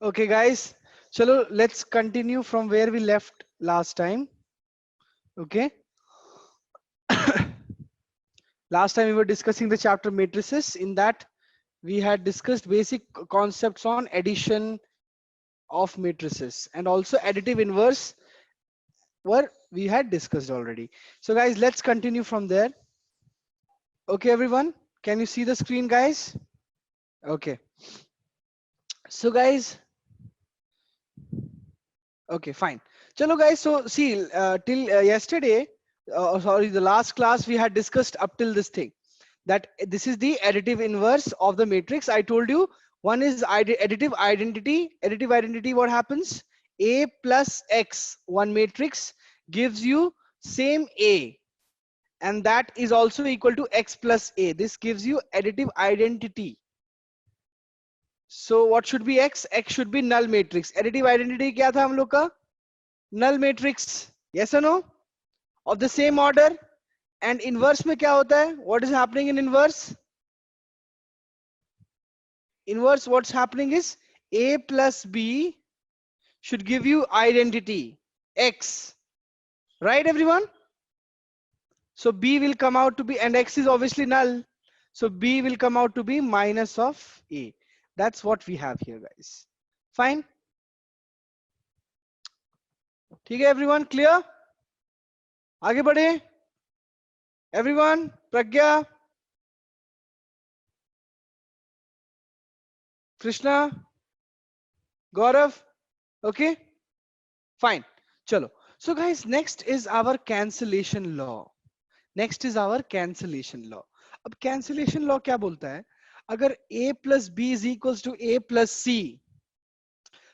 Okay, guys. Chalo, let's continue from where we left last time. Okay. Last time we were discussing the chapter matrices. In that, we had discussed basic concepts on addition of matrices and also additive inverse were we had discussed already. So guys, let's continue from there. Okay, everyone. Can you see the screen, guys? Okay. So guys, okay, fine. Chalo guys, so see, till yesterday, sorry, the last class we had discussed up till this thing, that this is the additive inverse of the matrix. I told you one is additive identity. Additive identity, what happens? A plus X, one matrix gives you same A, and that is also equal to X plus A. This gives you additive identity. So what should be X? X should be null matrix. Additive identity क्या था हम लोग का? Null matrix. Yes or no? Of the same order. And inverse में क्या होता है? What is happening in inverse? Inverse, what's happening is A plus B should give you identity X. Right, everyone? So B will come out to be, and X is obviously null. So B will come out to be minus of A. That's what we have here, guys. Fine. ठीक है, everyone clear? आगे बढ़े. Everyone, Pragya, Krishna, Gaurav. Okay, fine. Chalo. So guys, next is our cancellation law. Next is our cancellation law. अब cancellation law क्या बोलता है? अगर A plus B is equals to A plus C,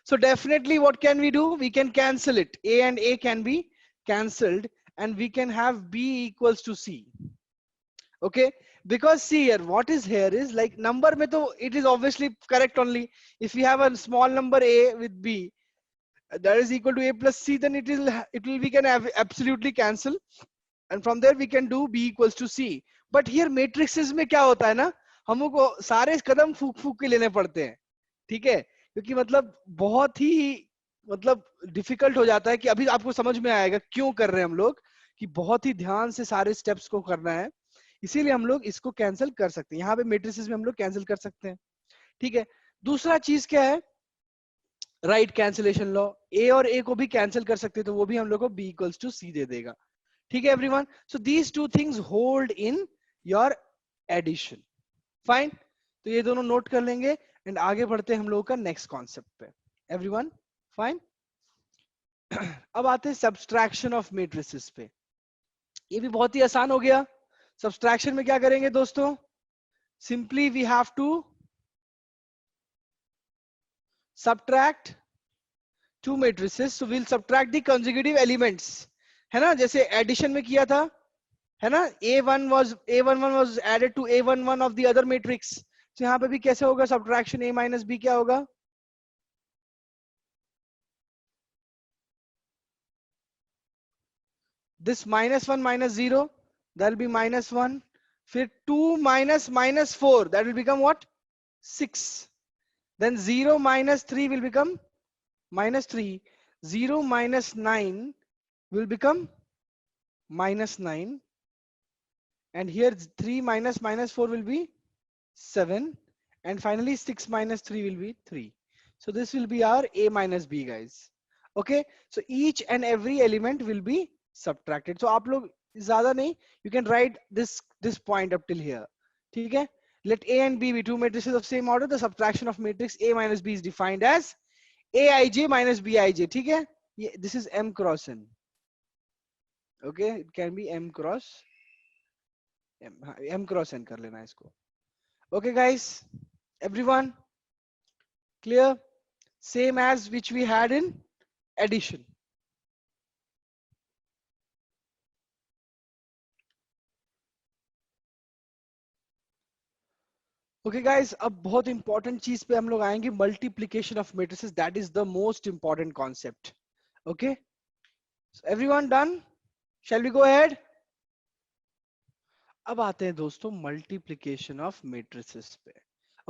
so definitely what can we do? We can cancel it. A and A can be cancelled, and we can have B equals to C. Okay, because see here, what is here is like number mein to it is obviously correct only. If we have a small number A with B that is equal to A plus C, then it will we can have absolutely cancel, and from there we can do B equals to C. But here matrices में क्या होता है ना, हमको सारे कदम फूक फूक के लेने पड़ते हैं. ठीक है, क्योंकि मतलब बहुत ही मतलब डिफिकल्ट हो जाता है. कि अभी आपको समझ में आएगा क्यों कर रहे हैं हम लोग, कि बहुत ही ध्यान से सारे स्टेप्स को करना है. इसीलिए हम लोग इसको कैंसिल कर सकते हैं. यहाँ पे मेट्रिसेस में हम लोग कैंसिल कर सकते हैं. ठीक है, दूसरा चीज क्या है? Right, cancellation law. ए और ए को भी कैंसिल कर सकते हैं, तो वो भी हम लोग को बी इक्वल्स टू सी दे देगा. ठीक है everyone, so these two things hold in your addition. Fine, तो ये दोनों नोट कर लेंगे एंड आगे बढ़ते हैं हम लोगों का नेक्स्ट कॉन्सेप्ट पे. Everyone fine. अब आते हैं सब्सट्रैक्शन ऑफ मेट्रिसेस पे. ये भी बहुत ही आसान हो गया. सब्सट्रैक्शन में क्या करेंगे दोस्तों? Simply we have to subtract two matrices, so we'll subtract the consecutive elements, है ना, जैसे एडिशन में किया था, है ना. A11 was added to A11 of the other matrix. तो यहाँ पे भी कैसे होगा subtraction? A minus B क्या होगा? This -1 minus 0, that will be -1. फिर 2 minus -4, that will become what? 6. Then 0 minus 3 will become -3. 0 minus 9 will become -9. And here 3 minus -4 will be 7. And finally 6 minus 3 will be 3. So this will be our A minus B, guys. Okay, so each and every element will be subtracted. So आप लोग ज़्यादा नहीं, you can write this point up till here. ठीक है, let A and B be two matrices of same order. The subtraction of matrix A minus B is defined as Aij minus Bij. ठीक है, this is M cross N. Okay, it can be M cross M cross N कर लेना इसको. Okay guys, everyone clear? Same as which we had in addition. Okay guys, अब बहुत important चीज पे हम लोग आएंगे, multiplication of matrices. That is the most important concept. Okay, so everyone done? Shall we go ahead? अब आते हैं दोस्तों multiplication of matrices पे.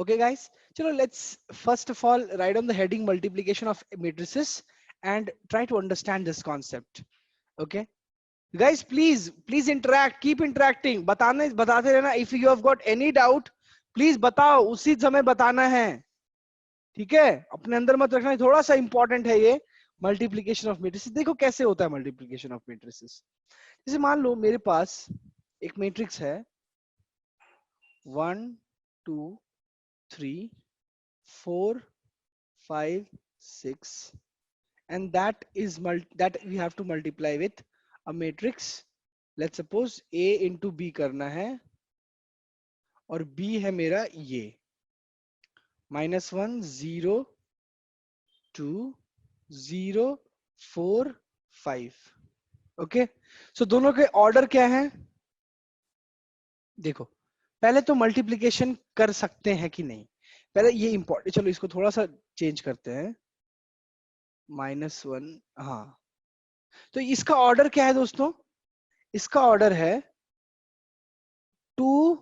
Okay guys, chalo let's first of all write on the heading multiplication of matrices and try to understand this concept. Okay guys, please interact, keep interacting, बताते रहना. If you have got any doubt please बताओ, उसी समय बताना है. ठीक है, अपने अंदर मत रखना, थोड़ा सा इंपॉर्टेंट है ये मल्टीप्लीकेशन ऑफ मैट्रिसेस. देखो कैसे होता है मल्टीप्लीकेशन ऑफ मैट्रिसेस. जैसे मान लो मेरे पास एक मैट्रिक्स है 1 2 3 4 5 6 and that we have to multiply with a matrix. Let's suppose A into B करना है और B है मेरा ये -1 0 2 0 4 5. ओके सो दोनों के ऑर्डर क्या है. देखो पहले तो मल्टीप्लिकेशन कर सकते हैं कि नहीं, पहले ये इंपॉर्टेंट. चलो इसको थोड़ा सा चेंज करते हैं. -1, हाँ. तो इसका ऑर्डर क्या है दोस्तों, इसका ऑर्डर है 2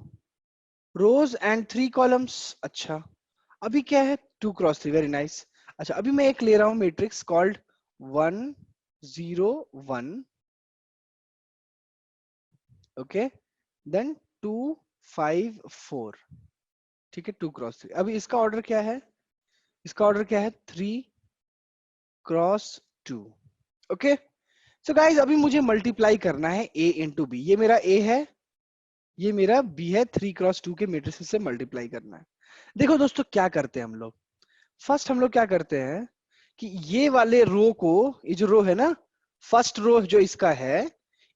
रोज एंड 3 कॉलम्स. अच्छा अभी क्या है 2 क्रॉस 3, वेरी नाइस. अच्छा अभी मैं एक ले रहा हूं मैट्रिक्स कॉल्ड 1 0 1. Okay then 2 5 4. ठीक है 2 क्रॉस 3. अभी इसका ऑर्डर क्या है, इसका ऑर्डर क्या है 3 क्रॉस 2. ओके सो गाइस अभी मुझे मल्टीप्लाई करना है A इंटू बी. ये मेरा A है, ये मेरा B है. 3 क्रॉस 2 के मैट्रिसेस से मल्टीप्लाई करना है. देखो दोस्तों क्या करते हैं हम लोग, फर्स्ट हम लोग क्या करते हैं कि ये वाले रो को, ये जो रो है ना, फर्स्ट रो जो इसका है,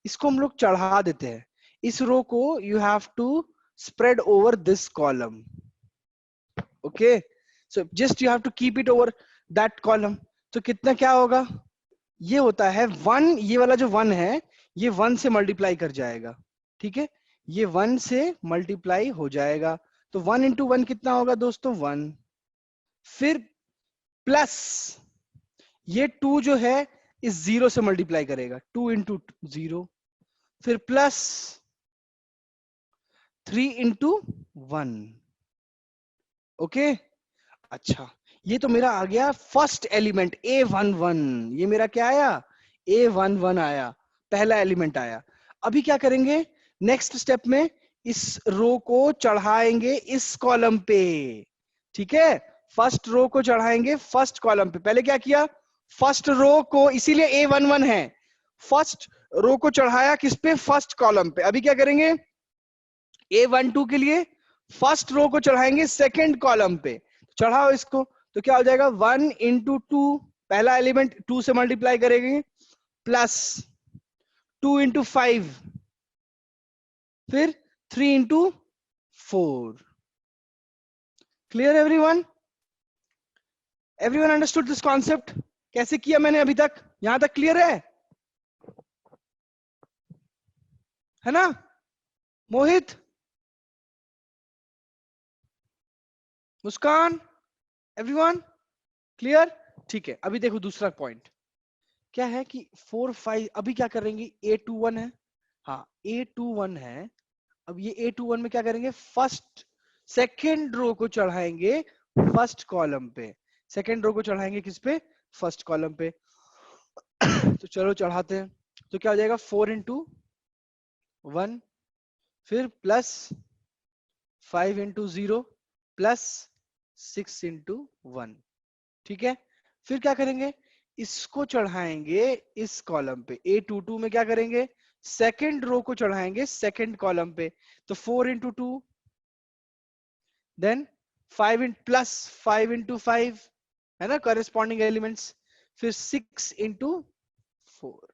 इसको हम लोग चढ़ा देते हैं. इस रो को you have to spread over this column. Okay so just you have to keep it over that column. तो कितना क्या होगा, ये होता है 1. ये वाला जो 1 है ये 1 से मल्टीप्लाई कर जाएगा. ठीक है ये 1 से मल्टीप्लाई हो जाएगा. तो 1 इंटू 1 कितना होगा दोस्तों 1. फिर प्लस ये 2 जो है इस 0 से मल्टीप्लाई करेगा, 2 इंटू 0. फिर प्लस 3 इंटू 1. ओके अच्छा ये तो मेरा आ गया फर्स्ट एलिमेंट A11. ये मेरा क्या आया A11 आया, पहला एलिमेंट आया. अभी क्या करेंगे नेक्स्ट स्टेप में, इस रो को चढ़ाएंगे इस कॉलम पे. ठीक है फर्स्ट रो को चढ़ाएंगे फर्स्ट कॉलम पे. पहले क्या किया, फर्स्ट रो को, इसीलिए A11 है, फर्स्ट रो को चढ़ाया किस पे, फर्स्ट कॉलम पे. अभी क्या करेंगे A12 के लिए फर्स्ट रो को चढ़ाएंगे सेकंड कॉलम पे. चढ़ाओ इसको तो क्या हो जाएगा 1 इंटू 2, पहला एलिमेंट 2 से मल्टीप्लाई करेंगे, प्लस 2 इंटू 5, फिर 3 into 4. Clear everyone, everyone understood this concept. कैसे किया मैंने अभी तक, यहां तक क्लियर है ना मोहित, मुस्कान, एवरीवन क्लियर. ठीक है अभी देखो दूसरा पॉइंट क्या है कि 4 5. अभी क्या करेंगे A21 है, हाँ A21 है. अब ये A21 में क्या करेंगे, फर्स्ट सेकेंड रो को चढ़ाएंगे फर्स्ट कॉलम पे. सेकेंड रो को चढ़ाएंगे किस पे, फर्स्ट कॉलम पे. तो चलो चढ़ाते हैं. तो क्या हो जाएगा 4 इंटू 1, फिर प्लस 5 इंटू 0, प्लस 6 इंटू 1. ठीक है फिर क्या करेंगे, इसको चढ़ाएंगे इस कॉलम पे. A22 में क्या करेंगे, सेकेंड रो को चढ़ाएंगे सेकेंड कॉलम पे. तो 4 इंटू 2, देन 5 प्लस 5 इंटू 5 है ना कॉरेस्पॉन्डिंग एलिमेंट्स, फिर 6 इंटू 4.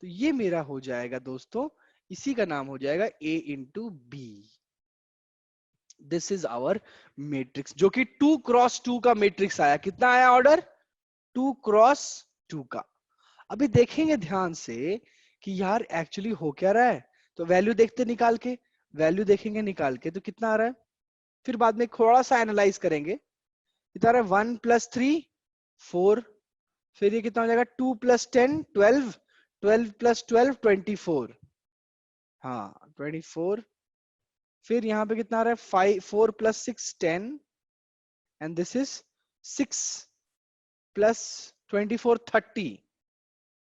तो ये मेरा हो जाएगा दोस्तों, इसी का नाम हो जाएगा A into B. This is our matrix जो कि 2 क्रॉस 2 का मैट्रिक्स आया. कितना आया ऑर्डर 2 क्रॉस 2 का. अभी देखेंगे ध्यान से कि यार एक्चुअली हो क्या रहा है. तो वैल्यू देखते निकाल के, वैल्यू देखेंगे निकाल के तो कितना आ रहा है. फिर बाद में थोड़ा सा एनालाइज करेंगे. कितना आ रहा है 1 प्लस 3 4. फिर ये कितना हो जाएगा 2 प्लस 10 12, 12 प्लस 12 24. हाँ 24. फिर यहाँ पे कितना आ रहा है 5 4 + 6 10 एंड दिस इज 6 + 24 30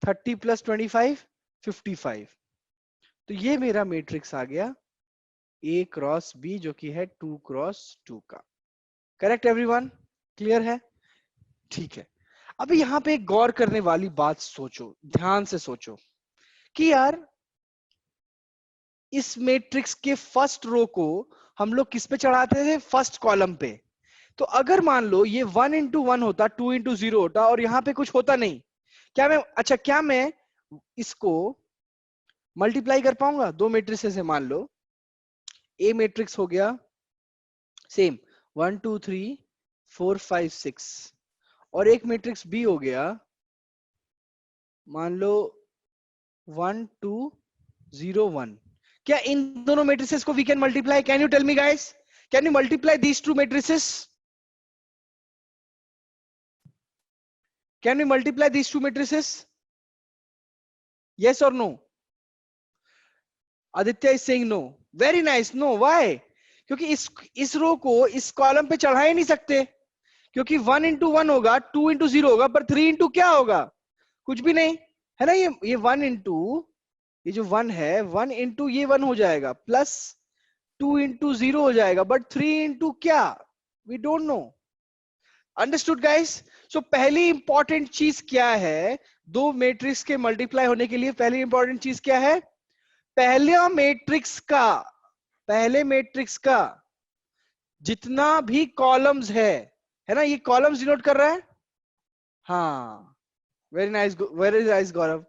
30 + 25 55। तो ये मेरा मैट्रिक्स आ गया A क्रॉस B जो कि है 2 क्रॉस 2 का। Correct everyone? क्लियर है? ठीक है। अभी यहाँ पे एक गौर करने वाली बात सोचो, ध्यान से सोचो कि यार इस मैट्रिक्स के फर्स्ट रो को हम लोग किस पे चढ़ाते थे? फर्स्ट कॉलम पे। तो अगर मान लो ये 1 × 1 होता, 2 × 0 होता और यहाँ पे कुछ होता नहीं, क्या मैं इसको मल्टीप्लाई कर पाऊंगा? दो मैट्रिसेस है, मान लो ए मैट्रिक्स हो गया सेम 1 2 3 4 5 6 और एक मैट्रिक्स बी हो गया मान लो 1 2 0 1। क्या इन दोनों मैट्रिसेस को we can multiply? Can you tell me guys, can you multiply these two matrices? Can you multiply these two matrices? Yes और no? Aditya is saying no. Very nice. No, why? क्योंकि इस row को इस column पे चढ़ा ही नहीं सकते, क्योंकि 1 × 1 होगा, 2 × 0 होगा, पर 3 × क्या होगा? कुछ भी नहीं, है ना? ये 1 × ये जो 1 है 1 × ये 1 हो जाएगा, प्लस 2 × 0 हो जाएगा, बट 3 × क्या? We don't know. Understood guys? So पहली इंपॉर्टेंट चीज क्या है दो मैट्रिक्स के मल्टीप्लाई होने के लिए? पहली इंपॉर्टेंट चीज क्या है? पहले मैट्रिक्स का जितना भी कॉलम्स है ना, ये कॉलम्स डिनोट कर रहा है। हाँ, वेरी नाइस गौरव।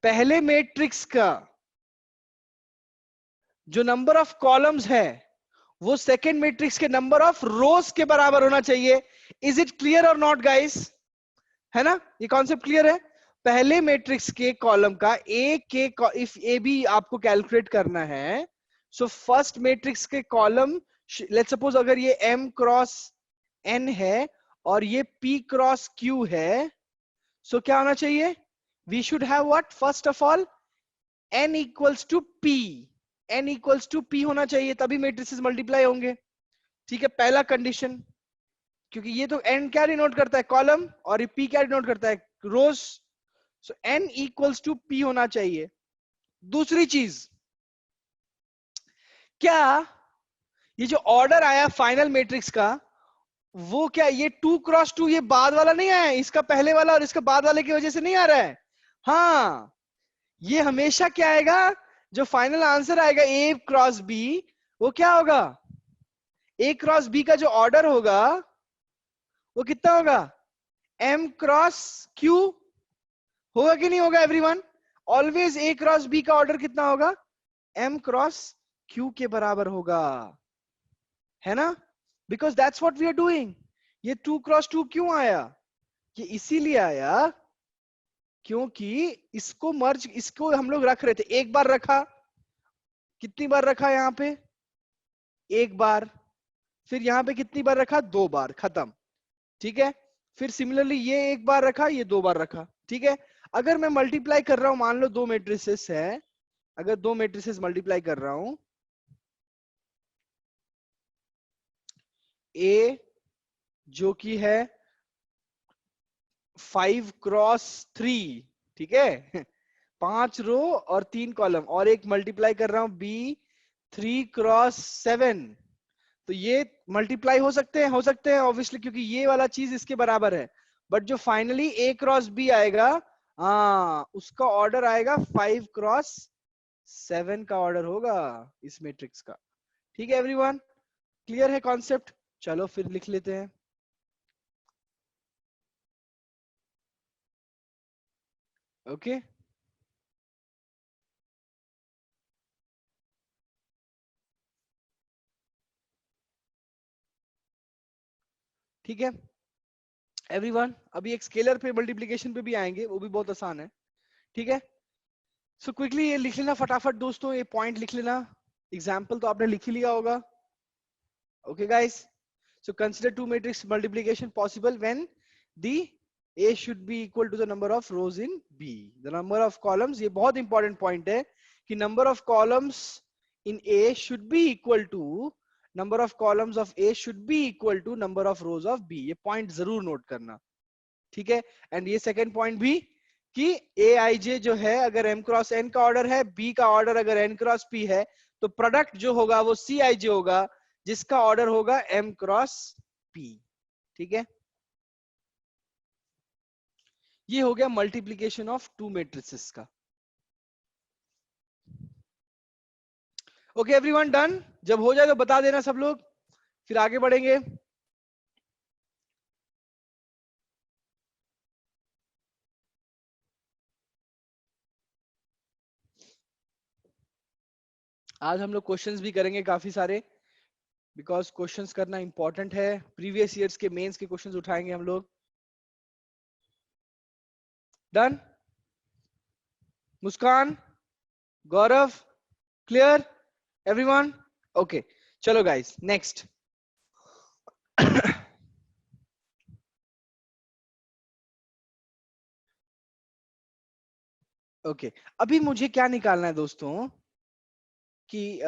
पहले मैट्रिक्स का जो नंबर ऑफ कॉलम्स है वो सेकेंड मैट्रिक्स के नंबर ऑफ रोज के बराबर होना चाहिए। इज इट क्लियर और नॉट गाइस? है ना, ये कॉन्सेप्ट क्लियर है? पहले मैट्रिक्स के कॉलम का इफ ए बी आपको कैलकुलेट करना है, सो फर्स्ट मैट्रिक्स के कॉलम, लेट्स सपोज अगर ये m क्रॉस n है और ये p क्रॉस q है, सो क्या होना चाहिए? We should have what? First of all n equals to p, n equals to p होना चाहिए, तभी मैट्रिसेस मल्टीप्लाई होंगे। ठीक है, पहला कंडीशन। क्योंकि ये तो n क्या डिनोट करता है? कॉलम, और ये p क्या डिनोट करता है? रोज। सो n इक्वल्स टू p होना चाहिए। दूसरी चीज, क्या ये जो ऑर्डर आया फाइनल मैट्रिक्स का, वो क्या ये 2 क्रॉस 2 ये बाद वाला नहीं आया, इसका पहले वाला और इसका बाद वाले की वजह से नहीं आ रहा है? हाँ, ये हमेशा क्या आएगा? जो फाइनल आंसर आएगा ए क्रॉस बी, वो क्या होगा? ए क्रॉस बी का जो ऑर्डर होगा वो कितना होगा? m क्रॉस q होगा कि नहीं होगा everyone? Always A cross B का ऑर्डर कितना होगा? m क्रॉस q के बराबर होगा, है ना? Because that's what we are doing. ये 2 क्रॉस 2 क्यों आया? ये इसीलिए आया क्योंकि इसको हम लोग रख रहे थे। एक बार रखा, कितनी बार रखा यहाँ पे? एक बार। फिर यहाँ पे कितनी बार रखा? 2 बार, खत्म। ठीक है, फिर सिमिलरली ये एक बार रखा, ये 2 बार रखा। ठीक है, अगर मैं मल्टीप्लाई कर रहा हूं, मान लो दो मैट्रिसेस है, अगर दो मैट्रिसेस मल्टीप्लाई कर रहा हूं, ए जो कि है 5 क्रॉस 3, ठीक है 5 रो और 3 कॉलम, और एक मल्टीप्लाई कर रहा हूं बी 3 क्रॉस 7, तो ये मल्टीप्लाई हो सकते हैं ऑब्वियसली, क्योंकि ये वाला चीज इसके बराबर है। बट जो फाइनली ए क्रॉस बी आएगा, उसका ऑर्डर आएगा 5 क्रॉस 7 का ऑर्डर होगा इस मैट्रिक्स का। ठीक है एवरीवन, क्लियर है कॉन्सेप्ट? चलो फिर लिख लेते हैं। ओके, ठीक है एवरीवन, अभी एक स्केलर पे मल्टीप्लिकेशन पे भी आएंगे, वो भी बहुत आसान है। ठीक है, सो क्विकली ये लिख लेना फटाफट दोस्तों, ये पॉइंट लिख लेना। एग्जाम्पल तो आपने लिख ही लिया होगा। Okay guys, so consider two matrix multiplication possible when the A should be equal to the number of rows in B. The number of columns, ये बहुत important point है कि number of columns in A should be equal to number of columns of A should be equal to number of rows of B. ये point जरूर note करना, ठीक है। And ये सेकंड पॉइंट भी कि ए आई जे जो है अगर एम क्रॉस एन का ऑर्डर है, बी का ऑर्डर अगर एन क्रॉस पी है, तो प्रोडक्ट जो होगा वो सी आई जे होगा जिसका ऑर्डर होगा एम क्रॉस पी, ठीक है। ये हो गया मल्टीप्लीकेशन ऑफ टू मैट्रिसेस का। Okay everyone done. जब हो जाए तो बता देना सब लोग, फिर आगे बढ़ेंगे। आज हम लोग क्वेश्चंस भी करेंगे काफी सारे, बिकॉज क्वेश्चंस करना इंपॉर्टेंट है। प्रीवियस ईयर्स के मेंस के क्वेश्चंस उठाएंगे हम लोग। डन? मुस्कान, गौरव, क्लियर एवरीवन? ओके चलो गाइस नेक्स्ट। ओके अभी मुझे क्या निकालना है दोस्तों कि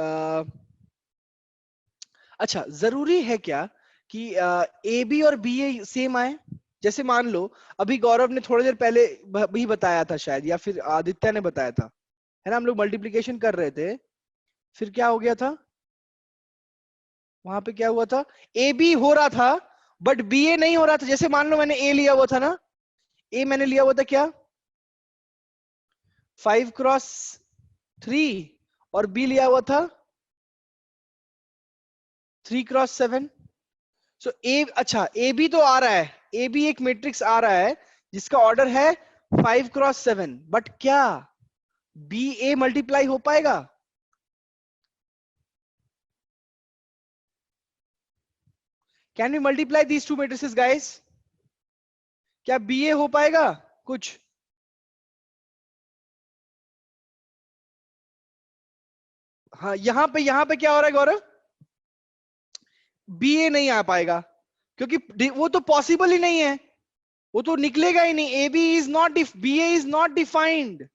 अच्छा जरूरी है क्या कि ए बी और बी ए सेम आए? जैसे मान लो अभी गौरव ने थोड़ी देर पहले भी बताया था शायद, या फिर आदित्य ने बताया था, है ना, हम लोग मल्टीप्लिकेशन कर रहे थे, फिर क्या हो गया था वहां पे, क्या हुआ था, ए बी हो रहा था बट बी ए नहीं हो रहा था। जैसे मान लो मैंने ए लिया हुआ था ना, ए मैंने लिया हुआ था क्या 5x3 और बी लिया हुआ था 3x7। सो ए, अच्छा ए बी तो आ रहा है, ए बी एक मैट्रिक्स आ रहा है जिसका ऑर्डर है 5x7, बट क्या बी ए मल्टीप्लाई हो पाएगा? Can we multiply these two matrices guys? क्या बी ए हो पाएगा कुछ? हाँ यहां पे क्या हो रहा है गौरव, बी ए नहीं आ पाएगा क्योंकि वो तो पॉसिबल ही नहीं है, वो तो निकलेगा ही नहीं। A B is not, B A is not defined,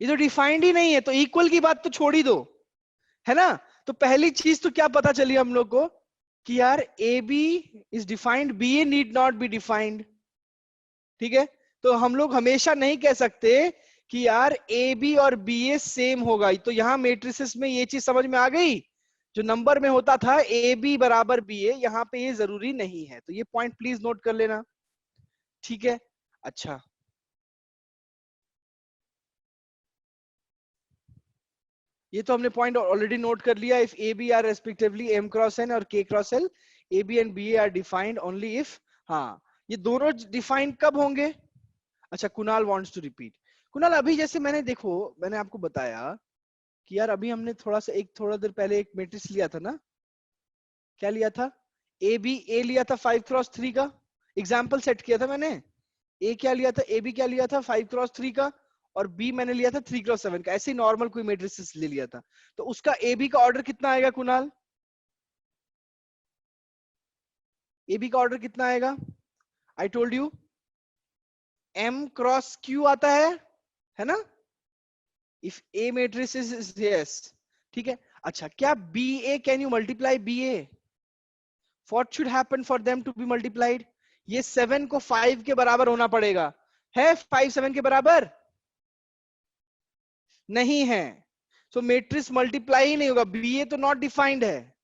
ये तो डिफाइंड ही नहीं है, तो इक्वल की बात तो छोड़ ही दो, है ना। तो पहली चीज तो क्या पता चली हम लोग को कि यार A B is defined, B A need not be defined, ठीक है। तो हम लोग हमेशा नहीं कह सकते कि यार ए बी और बी ए सेम होगा। तो यहां मैट्रिसेस में ये चीज समझ में आ गई, जो नंबर में होता था ए बी बराबर बी ए, यहां पे ये जरूरी नहीं है। तो ये पॉइंट प्लीज नोट कर लेना, ठीक है। अच्छा ये तो हमने पॉइंट ऑलरेडी नोट कर लिया। If A B are respectively M cross N और K cross L, A B and B A are defined only if, हाँ ये दोनों डिफाइंड कब होंगे? अच्छा Kunal wants to repeat. Kunal अभी जैसे मैंने देखो, मैंने आपको बताया कि यार अभी हमने थोड़ा सा एक थोड़ा देर पहले एक मैट्रिक्स लिया था ना, क्या लिया था, ए बी ए लिया था 5x3 का, एग्जाम्पल सेट किया था मैंने। ए क्या लिया था, ए बी क्या लिया था 5x3 का, और बी मैंने लिया था 3x7 का। ऐसे ही नॉर्मल कोई मैट्रिक्स ले लिया था, तो उसका ए बी का ऑर्डर कितना आएगा कुणाल? ए बी का ऑर्डर कितना आएगा? I told you M cross Q आता है ना। If a matrix is yes, ठीक है। अच्छा क्या B A, can you multiply B A? What should happen for them to be multiplied? ये 7 को 5 के बराबर होना पड़ेगा। है 5 7 के बराबर? नहीं है, तो मैट्रिक्स मल्टीप्लाई ही नहीं होगा, बी ए तो नॉट डिफाइंड है,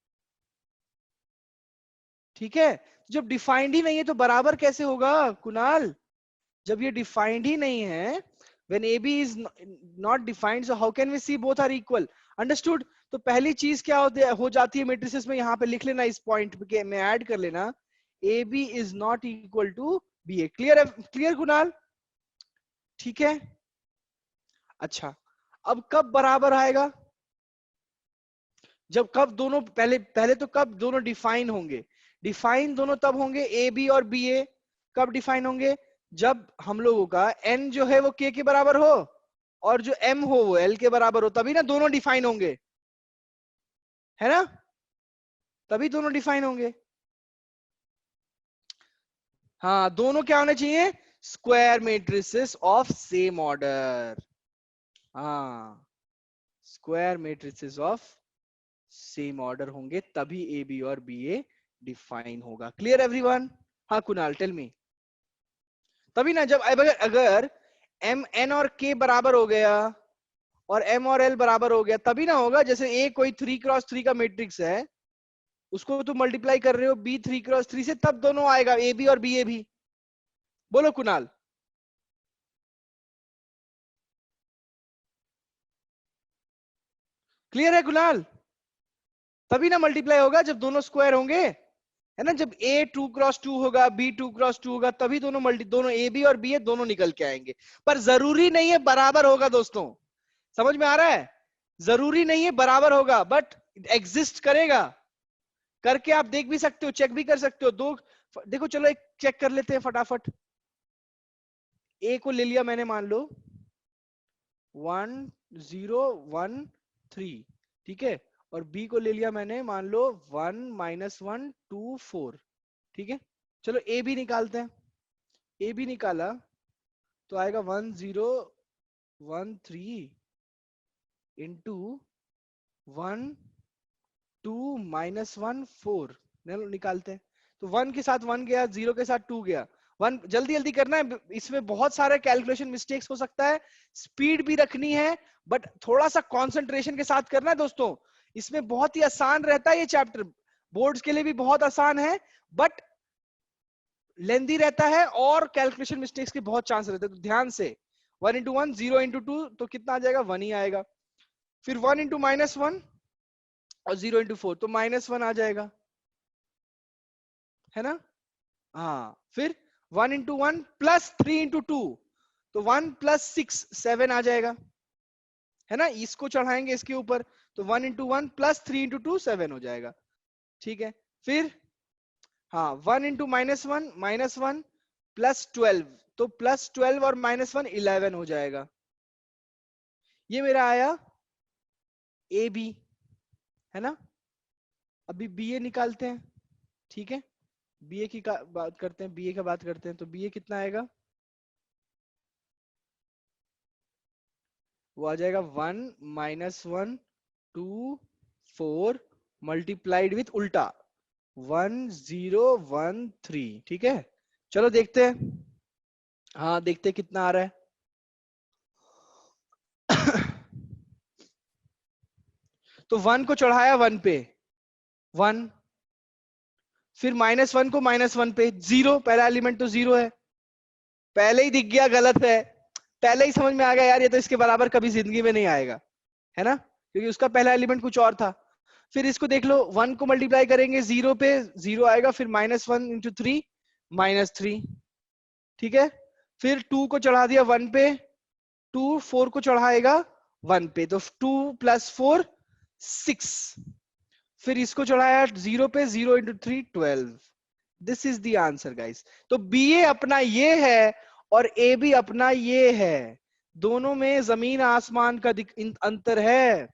ठीक है। जब डिफाइंड ही नहीं है तो बराबर कैसे होगा कुणाल? जब ये डिफाइंड ही नहीं है, when AB is not defined, so how can we see both are equal? Understood? तो पहली चीज क्या हो जाती है मैट्रिसेस में, यहाँ पे लिख लेना इस पॉइंट में ऐड कर लेना, AB is not equal to BA। Clear है? क्लियर कुणाल? ठीक है। अच्छा अब कब बराबर आएगा? जब कब दोनों पहले पहले तो कब दोनों डिफाइन होंगे? डिफाइन दोनों तब होंगे ए बी और बी ए, कब डिफाइन होंगे? जब हम लोगों का एन जो है वो के बराबर हो और जो एम हो वो एल के बराबर हो, तभी ना दोनों डिफाइन होंगे, है ना, तभी दोनों डिफाइन होंगे। हाँ दोनों क्या होने चाहिए? Square matrices of same order. हाँ square matrices of same order होंगे तभी ए बी और बी ए डिफाइन होगा। Clear everyone? हाँ कुणाल टेल मी। तभी ना जब अगर अगर एम एन और के बराबर हो गया और एम और एल बराबर हो गया तभी ना होगा। जैसे ए कोई 3x3 का मैट्रिक्स है, उसको तुम मल्टीप्लाई कर रहे हो बी 3x3 से, तब दोनों आएगा ए बी और बी ए भी। बोलो कुणाल। क्लियर है कुणाल? तभी ना मल्टीप्लाई होगा जब दोनों स्क्वायर होंगे, है ना। जब a 2x2 होगा, b 2x2 होगा, तभी दोनों ए बी और बी ए दोनों निकल के आएंगे। पर जरूरी नहीं है बराबर होगा दोस्तों, समझ में आ रहा है? जरूरी नहीं है बराबर होगा, बट एग्जिस्ट करेगा। करके आप देख भी सकते हो, चेक भी कर सकते हो। दो देखो, चलो एक चेक कर लेते हैं फटाफट। ए को ले लिया मैंने, मान लो 1 0 1 3, ठीक है। और बी को ले लिया मैंने, मान लो 1 -1 2 4, ठीक है। चलो ए भी निकालते हैं। ए भी निकाला तो आएगा 1 0 1 3 इंटू 1 2 -1 4। निकालते हैं तो 1 के साथ 1 गया, 0 के साथ 2 गया। 1 जल्दी जल्दी करना है, इसमें बहुत सारे कैलकुलेशन मिस्टेक्स हो सकता है, स्पीड भी रखनी है, बट थोड़ा सा कंसंट्रेशन के साथ करना है दोस्तों। इसमें बहुत ही आसान रहता है ये चैप्टर, बोर्ड्स के लिए भी बहुत आसान है, बट लेंदी रहता है और कैलकुलेशन मिस्टेक्स के बहुत चांस रहते हैं। तो ध्यान से 1 इंटू 1 0 इंटू 2 तो कितना आ जाएगा? 1 ही आएगा। फिर 1 इंटू -1 और 0 इंटू 4 तो -1 आ जाएगा, है ना। हाँ, फिर 1 इंटू 1 प्लस 3 इंटू 2 तो 1 + 6 7 आ जाएगा, है ना। इसको चढ़ाएंगे इसके ऊपर तो 1 इंटू 1 प्लस 3 इंटू 2 7 हो जाएगा, ठीक है। फिर हाँ 1 इंटू -1 प्लस 12 तो प्लस 12 और -1 11 हो जाएगा। ये मेरा आया ए बी, है ना। अभी बी ए निकालते हैं, ठीक है। बी ए की बात करते हैं, बी ए का बात करते हैं। तो बी ए कितना आएगा? वो आ जाएगा 1 -1 2 4 मल्टीप्लाइड विथ उल्टा 1 0 1 3, ठीक है। चलो देखते हैं, हाँ देखते हैं कितना आ रहा है। तो 1 को चढ़ाया 1 पे 1, फिर -1 को -1 पे 0, पहला एलिमेंट तो 0 है, पहले ही दिख गया गलत है, पहले ही समझ में आ गया यार ये तो इसके बराबर कभी जिंदगी में नहीं आएगा, है ना, क्योंकि उसका पहला एलिमेंट कुछ और था। फिर इसको देख लो, 1 को मल्टीप्लाई करेंगे 0 पे 0 आएगा, फिर -1 इंटू 3 -3, ठीक है। फिर 2 को चढ़ा दिया 1 पे, 2 4 को चढ़ाएगा 1 पे तो 2 + 4 6, फिर इसको चढ़ाया 0 पे 0 into 3 12। This is the answer guys. तो बी ए अपना ये है और ए बी अपना ये है, दोनों में जमीन आसमान का अंतर है।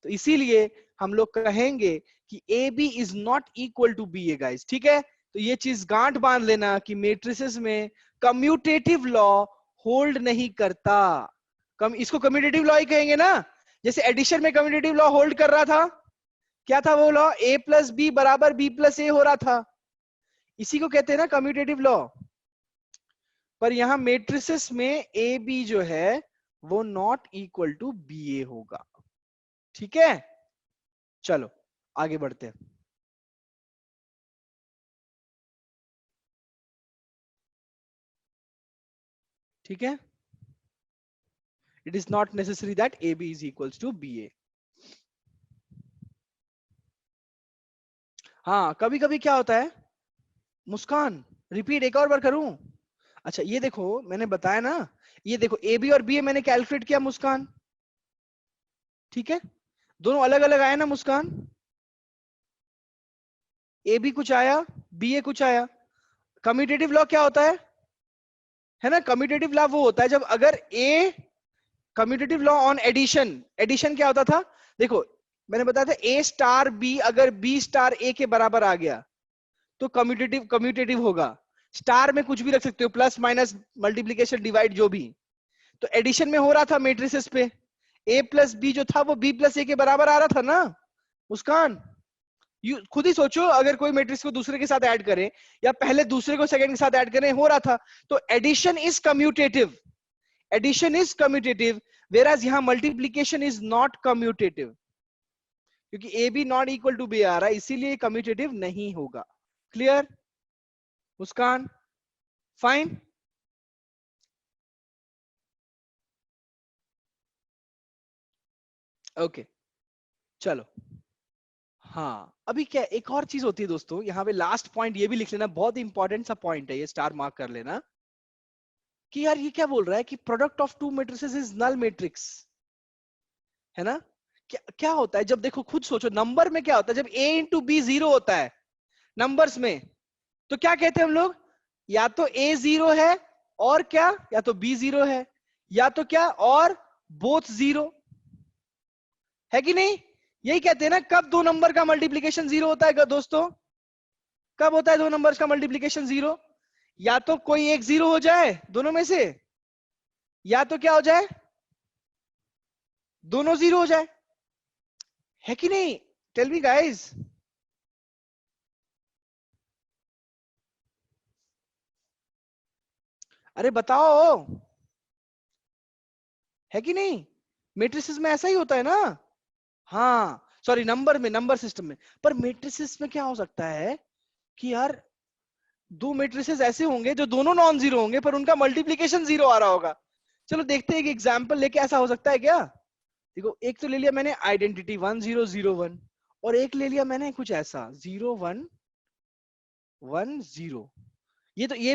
तो इसीलिए हम लोग कहेंगे कि A B is not equal to B A guys, ठीक है। तो ये चीज गांठ बांध लेना कि मैट्रिसेस में कम्यूटेटिव लॉ होल्ड नहीं करता। इसको कम्यूटेटिव लॉ ही कहेंगे ना। जैसे एडिशन में कम्यूटेटिव लॉ होल्ड कर रहा था, क्या था वो law? a + b = b + a हो रहा था, इसी को कहते हैं ना कम्यूटेटिव लॉ। पर यहां मैट्रिसेस में ए बी जो है वो not equal to B A होगा, ठीक है। चलो आगे बढ़ते हैं। ठीक है, it is not necessary that A B is equals to B A. हाँ कभी कभी क्या होता है, मुस्कान रिपीट एक और बार करूं? अच्छा ये देखो मैंने बताया ना, ये देखो ए बी और बी ए मैंने कैलकुलेट किया मुस्कान, ठीक है। दोनों अलग अलग आए ना मुस्कान, ए बी कुछ आया बी ए कुछ आया। कम्यूटेटिव लॉ क्या होता है ना, कम्यूटेटिव लॉ वो होता है जब अगर A, commutative law on addition, addition क्या होता था देखो, मैंने बताया था ए स्टार बी अगर बी स्टार ए के बराबर आ गया तो कम्यूटेटिव कम्यूटेटिव होगा। स्टार में कुछ भी रख सकते हो, प्लस माइनस मल्टीप्लीकेशन डिवाइड जो भी। तो एडिशन में हो रहा था मैट्रिसेस पे, ए प्लस बी जो था वो बी प्लस ए के बराबर आ रहा था ना मुस्कान? खुद ही सोचो, अगर कोई मैट्रिक्स को दूसरे के साथ ऐड करें या पहले दूसरे को सेकंड के साथ ऐड करें, हो रहा था। तो addition is commutative, addition is commutative, whereas यहां मल्टीप्लीकेशन इज नॉट कम्यूटेटिव, क्योंकि A B not equal to B आ रहा है, इसीलिए कम्यूटेटिव नहीं होगा। क्लियर मुस्कान? फाइन। ओके चलो। हाँ अभी क्या एक और चीज होती है दोस्तों, यहाँ पे लास्ट पॉइंट ये भी लिख लेना, बहुत इंपॉर्टेंट सा पॉइंट है ये, स्टार मार्क कर लेना कि यार ये क्या बोल रहा है कि product of two matrices is null matrix, है ना? क्या क्या होता है जब, देखो खुद सोचो, नंबर में क्या होता है जब a इंटू बी जीरो होता है नंबर्स में, तो क्या कहते हैं हम लोग? या तो a जीरो है और क्या, या तो b जीरो है, या तो क्या और बोथ जीरो, है कि नहीं? यही कहते हैं ना। कब दो नंबर का मल्टीप्लीकेशन जीरो होता है दोस्तों? कब होता है दो नंबर्स का मल्टीप्लीकेशन जीरो? या तो कोई एक जीरो हो जाए दोनों में से, या तो क्या हो जाए, दोनों जीरो हो जाए, है कि नहीं? Tell me guys. अरे बताओ, है कि नहीं? मैट्रिसेस में ऐसा ही होता है ना। हाँ सॉरी, नंबर में, नंबर सिस्टम में। पर मैट्रिसेस में क्या हो सकता है कि यार दो मैट्रिसेस ऐसे होंगे जो दोनों नॉन जीरो होंगे पर उनका मल्टीप्लीकेशन जीरो आ रहा होगा। चलो देखते हैं एक एग्जांपल लेके, ऐसा हो सकता है क्या? देखो एक तो ले लिया मैंने आइडेंटिटी 1001, और एक ले लिया मैंने कुछ ऐसा 0110। ये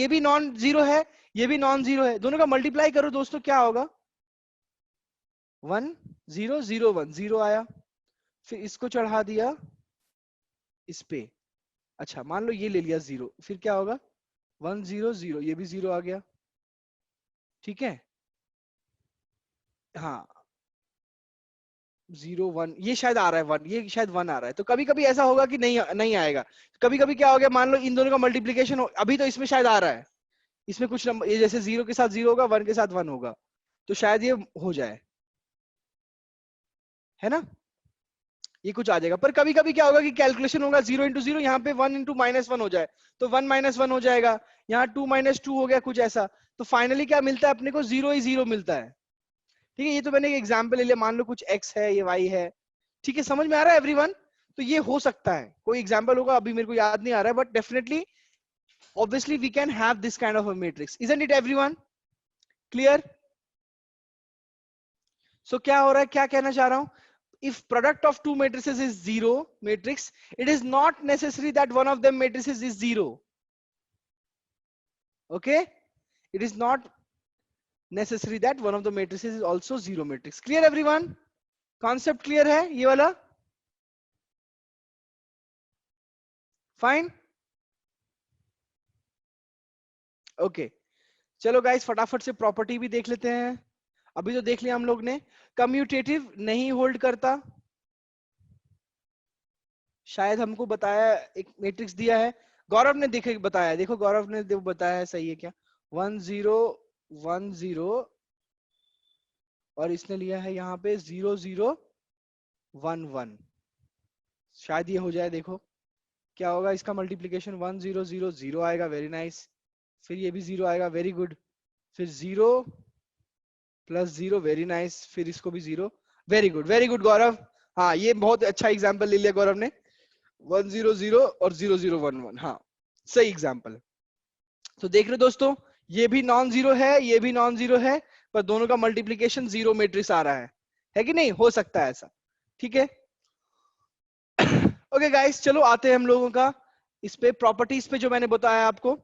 भी नॉन जीरो है, ये भी नॉन जीरो है, दोनों का मल्टीप्लाई करो दोस्तों, क्या होगा? 1001 जीरो आया, फिर इसको चढ़ा दिया इस पे, अच्छा मान लो ये ले लिया जीरो, फिर क्या होगा? 100, ये भी जीरो आ गया, ठीक है। हाँ 01, ये शायद आ रहा है 1, ये शायद 1 आ रहा है, तो कभी कभी ऐसा होगा कि नहीं नहीं आएगा। कभी कभी क्या हो गया, मान लो इन दोनों का मल्टीप्लीकेशन अभी तो इसमें शायद आ रहा है, इसमें कुछ नंबर, ये जैसे जीरो के साथ जीरो होगा, 1 के साथ 1 होगा, तो शायद ये हो जाए, है ना? ये कुछ आ जाएगा। पर कभी कभी क्या होगा कि कैलकुलेशन होगा 0 इंटू 0, यहाँ पे 1 इंटू -1 हो जाए, तो 1 - 1 हो जाएगा, यहाँ 2 - 2 हो गया कुछ ऐसा, तो फाइनली क्या मिलता है अपने को? जीरो ही जीरो मिलता है। ठीक है, ये तो मैंने एक एग्जाम्पल ले लिया, मान लो कुछ x है, ये y है, ठीक है, समझ में आ रहा है एवरीवन? तो ये हो सकता है, कोई एग्जाम्पल होगा अभी मेरे को याद नहीं आ रहा है, but definitely obviously we can have this kind of a matrix, isn't it everyone? Clear? So क्या हो रहा है, क्या कहना चाह रहा हूं? If product of two matrices is zero matrix, it is not necessary that one of them matrices is zero. Okay, it is not necessary that one of the matrices is also zero matrix. Clear everyone? Concept clear है ये वाला? Fine. Okay. चलो guys फटाफट से property भी देख लेते हैं। अभी तो देख लिया हम लोग ने, कम्यूटेटिव नहीं होल्ड करता, शायद हमको बताया, एक मैट्रिक्स दिया है, गौरव ने देखे बताया, देखो गौरव ने बताया है, सही है क्या? 1010, और इसने लिया है यहाँ पे 0011, शायद ये हो जाए। देखो क्या होगा इसका मल्टीप्लीकेशन, 1000 आएगा, वेरी नाइस, फिर ये भी जीरो आएगा, वेरी गुड, फिर 0 + 0, वेरी नाइस, फिर इसको भी 0, वेरी गुड गौरव। हाँ ये बहुत अच्छा एग्जाम्पल ले लिया गौरव ने, 100 और 0011, हाँ सही एग्जाम्पल। तो देख रहे दोस्तों, ये भी नॉन जीरो है, ये भी नॉन जीरो है, पर दोनों का मल्टीप्लीकेशन जीरो मैट्रिक्स आ रहा है कि नहीं? हो सकता है ऐसा, ठीक है। ओके गाइस, चलो आते हैं हम लोगों का इस पे, प्रॉपर्टीज पे, जो मैंने बताया आपको।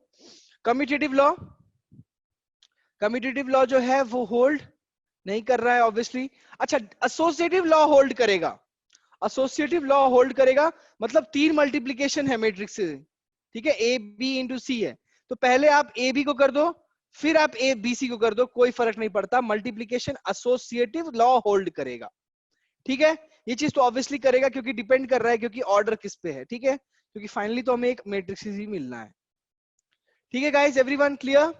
कम्यूटेटिव लॉ, कम्यूटेटिव लॉ जो है वो होल्ड नहीं कर रहा है ऑब्वियसली। अच्छा, एसोसिएटिव लॉ होल्ड करेगा, एसोसिएटिव लॉ होल्ड करेगा, मतलब तीन मल्टीप्लीकेशन है मैट्रिक्स से, ठीक है, ए बी इंटू सी है, तो पहले आप ए बी को कर दो, फिर आप ए बी सी को कर दो, कोई फर्क नहीं पड़ता, मल्टीप्लीकेशन एसोसिएटिव लॉ होल्ड करेगा, ठीक है। ये चीज तो ऑब्वियसली करेगा, क्योंकि डिपेंड कर रहा है, क्योंकि ऑर्डर किस पे है, ठीक है, क्योंकि फाइनली तो हमें एक मैट्रिक्स ही मिलना है, ठीक है guys, everyone clear?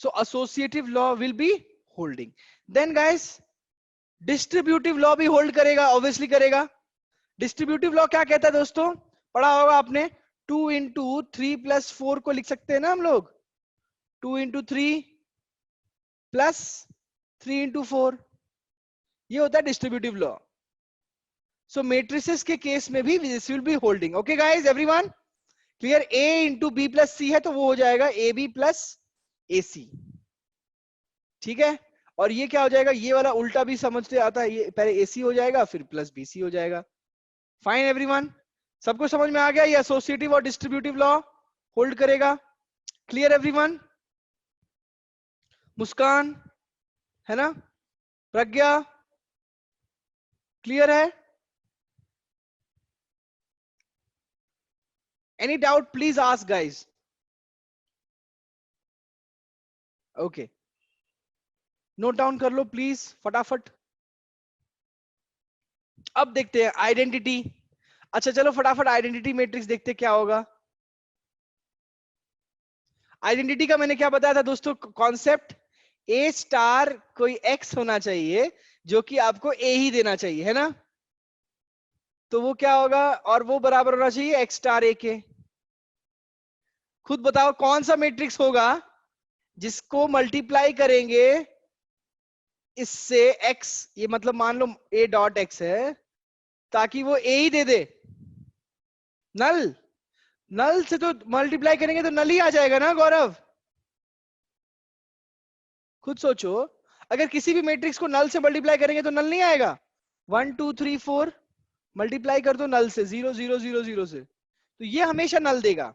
So associative law will be holding. Then guys, distributive law भी होल्ड करेगा, ऑब्वियसली करेगा. डिस्ट्रीब्यूटिव लॉ क्या कहता है दोस्तों, पढ़ा होगा आपने. 2 इंटू 3 प्लस 4 को लिख सकते हैं ना हम लोग. 2 इंटू 3 प्लस 3 इंटू 4, ये होता है डिस्ट्रीब्यूटिव लॉ. सो मेट्रिसेस के केस में भी this will be holding. Okay guys, everyone clear. A into B plus C है तो वो हो जाएगा ए बी प्लस ए सी. ठीक है. और ये क्या हो जाएगा, ये वाला उल्टा भी समझते आता है, ये पहले एसी हो जाएगा फिर प्लस बीसी हो जाएगा. फाइन एवरीवन, सबको समझ में आ गया. ये एसोसिएटिव और डिस्ट्रीब्यूटिव लॉ होल्ड करेगा. Clear everyone. मुस्कान है ना, प्रज्ञा क्लियर है. Any doubt please ask guys. Okay, note down कर लो प्लीज फटाफट. अब देखते हैं आइडेंटिटी. अच्छा चलो फटाफट आइडेंटिटी मैट्रिक्स देखते क्या होगा. आइडेंटिटी का मैंने क्या बताया था दोस्तों कॉन्सेप्ट, ए स्टार कोई एक्स होना चाहिए जो कि आपको ए ही देना चाहिए, है ना. तो वो क्या होगा, और वो बराबर होना चाहिए एक्स स्टार ए के. खुद बताओ कौन सा मैट्रिक्स होगा जिसको मल्टीप्लाई करेंगे इससे x, ये मतलब मान लो a डॉट x है, ताकि वो a ही दे दे. नल, नल से तो मल्टीप्लाई करेंगे तो नल ही आ जाएगा ना गौरव. खुद सोचो, अगर किसी भी मैट्रिक्स को नल से मल्टीप्लाई करेंगे तो नल नहीं आएगा. 1 2 3 4 मल्टीप्लाई कर दो नल से, 0 0 0 0 से, तो ये हमेशा नल देगा,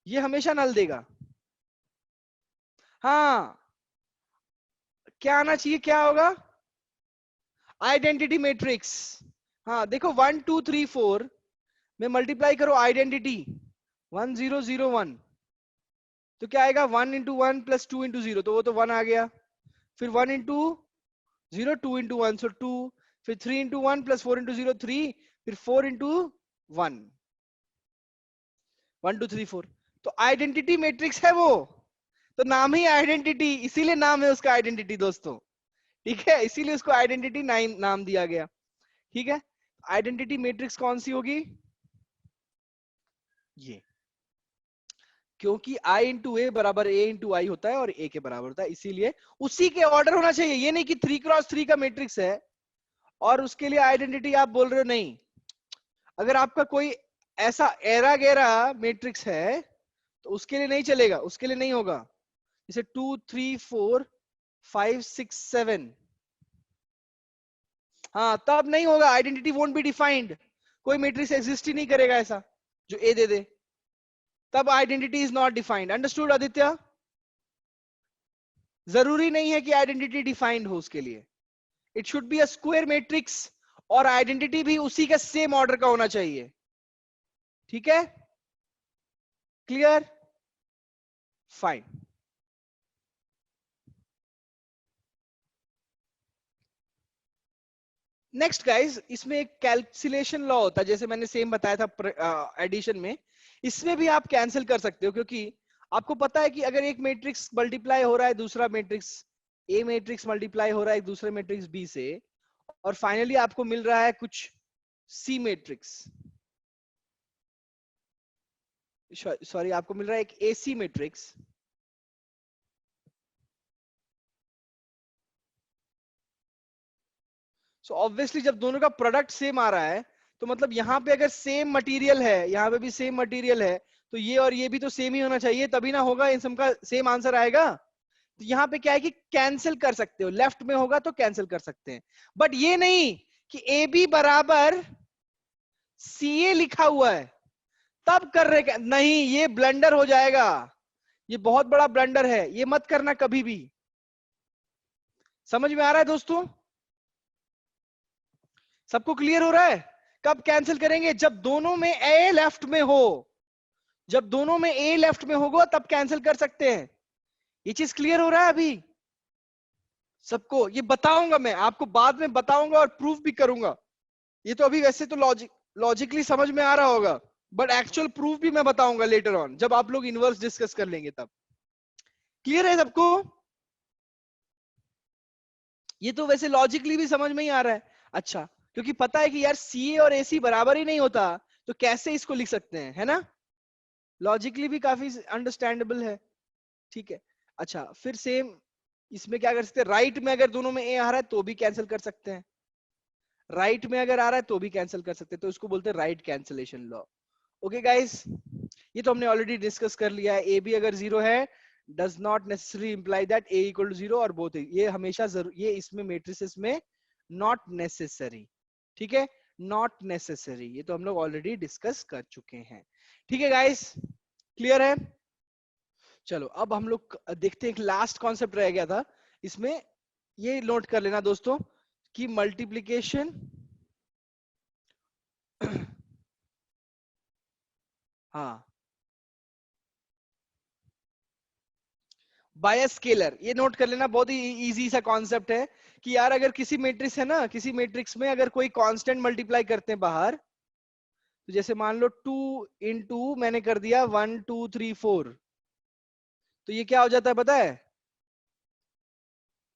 ये हमेशा नल देगा. हाँ, क्या आना चाहिए, क्या होगा, आइडेंटिटी मैट्रिक्स. हाँ देखो 1 2 3 4 में मल्टीप्लाई करो आइडेंटिटी 1 0 0 1, तो क्या आएगा 1 इंटू 1 प्लस 2 इंटू 0, तो वो तो 1 आ गया. फिर 1 इंटू 0 2 इंटू 1 सो 2, फिर 3 इंटू 1 प्लस 4 इंटू 0 3, फिर 4 इंटू 1 1 2 3 4. तो आइडेंटिटी मैट्रिक्स है वो, तो नाम ही आइडेंटिटी, इसीलिए नाम है उसका आइडेंटिटी दोस्तों. ठीक है, इसीलिए उसको आइडेंटिटी नाम दिया गया. ठीक है, आइडेंटिटी मैट्रिक्स कौन सी होगी, ये, क्योंकि i इंटू ए बराबर a इंटू आई होता है और a के बराबर होता है, इसीलिए उसी के ऑर्डर होना चाहिए. ये नहीं कि 3x3 का मैट्रिक्स है और उसके लिए आइडेंटिटी आप बोल रहे हो. नहीं, अगर आपका कोई ऐसा एरा गैरा मैट्रिक्स है तो उसके लिए नहीं चलेगा, उसके लिए नहीं होगा. जैसे 2 3 4 5 6 7, हाँ तब नहीं होगा, आइडेंटिटी वोंट बी डिफाइंड. कोई मैट्रिक्स एग्जिस्ट ही नहीं करेगा ऐसा जो ए दे दे, तब identity is not defined. Understood Aditya. जरूरी नहीं है कि आइडेंटिटी डिफाइंड हो उसके लिए. It should be a square matrix और आइडेंटिटी भी उसी का सेम ऑर्डर का होना चाहिए. ठीक है, क्लियर, फाइन. नेक्स्ट गाइस, इसमें एक कैलकुलेशन लॉ होता है, जैसे मैंने सेम बताया था एडिशन में. इसमें भी आप कैंसिल कर सकते हो, क्योंकि आपको पता है कि अगर एक मैट्रिक्स मल्टीप्लाई हो रहा है दूसरा मैट्रिक्स ए मैट्रिक्स मल्टीप्लाई हो रहा है एक दूसरे मैट्रिक्स बी से, और फाइनली आपको मिल रहा है कुछ सी मैट्रिक्स, सॉरी आपको मिल रहा है एक एसी मैट्रिक्स. सो ऑब्वियसली जब दोनों का प्रोडक्ट सेम आ रहा है तो मतलब यहाँ पे अगर सेम मटेरियल है, यहाँ पे भी सेम मटेरियल है, तो ये और ये भी तो सेम ही होना चाहिए, तभी ना होगा इन सबका सेम आंसर आएगा. तो यहाँ पे क्या है कि कैंसिल कर सकते हो, लेफ्ट में होगा तो कैंसिल कर सकते हैं. बट ये नहीं कि ए बी बराबर सी ए लिखा हुआ है तब कर रहे, नहीं, ये ब्लंडर हो जाएगा, ये बहुत बड़ा ब्लंडर है, ये मत करना कभी भी. समझ में आ रहा है दोस्तों, सबको क्लियर हो रहा है. कब कैंसिल करेंगे, जब दोनों में ए लेफ्ट में हो, जब दोनों में ए लेफ्ट में होगा तब कैंसिल कर सकते हैं. ये चीज क्लियर हो रहा है अभी सबको, ये बताऊंगा मैं आपको, बाद में बताऊंगा और प्रूफ भी करूंगा. ये तो अभी वैसे तो लॉजिकली समझ में आ रहा होगा, बट एक्चुअल प्रूफ भी मैं बताऊंगा लेटर ऑन, जब आप लोग इनवर्स डिस्कस कर लेंगे तब. क्लियर है सबको? ये तो वैसे लॉजिकली भी समझ में ही आ रहा है। अच्छा, क्योंकि पता है कि यार सी और एसी बराबर ही नहीं होता, तो कैसे इसको लिख सकते हैं, है ना? लॉजिकली भी काफी अंडरस्टैंडेबल है। ठीक है, अच्छा फिर सेम इसमें क्या कर सकते हैं, राइट में अगर दोनों में ए आ रहा है तो भी कैंसिल कर सकते हैं, राइट में अगर आ रहा है तो भी कैंसिल कर सकते हैं, तो इसको बोलते हैं right cancellation law. Okay guys, ये तो हमने ऑलरेडी डिस्कस कर लिया है। ए बी अगर जीरो है does not necessary imply that A equal to zero और बोथ, ये हमेशा जरूर, ये इसमें मेट्रिसेस में नॉट नेसेसरी, ठीक है, नॉट नेसेसरी, ये तो हम लोग ऑलरेडी डिस्कस कर चुके हैं। ठीक है गाइस, क्लियर है? चलो अब हम लोग देखते हैं, एक लास्ट कॉन्सेप्ट रह गया था इसमें, ये नोट कर लेना दोस्तों कि मल्टीप्लीकेशन हाँ बाय स्केलर, ये नोट कर लेना, बहुत ही इजी सा कॉन्सेप्ट है कि यार अगर किसी मैट्रिक्स है ना, किसी मैट्रिक्स में अगर कोई कांस्टेंट मल्टीप्लाई करते हैं बाहर, तो जैसे मान लो 2 into मैंने कर दिया 1 2 3 4, तो ये क्या हो जाता है पता है,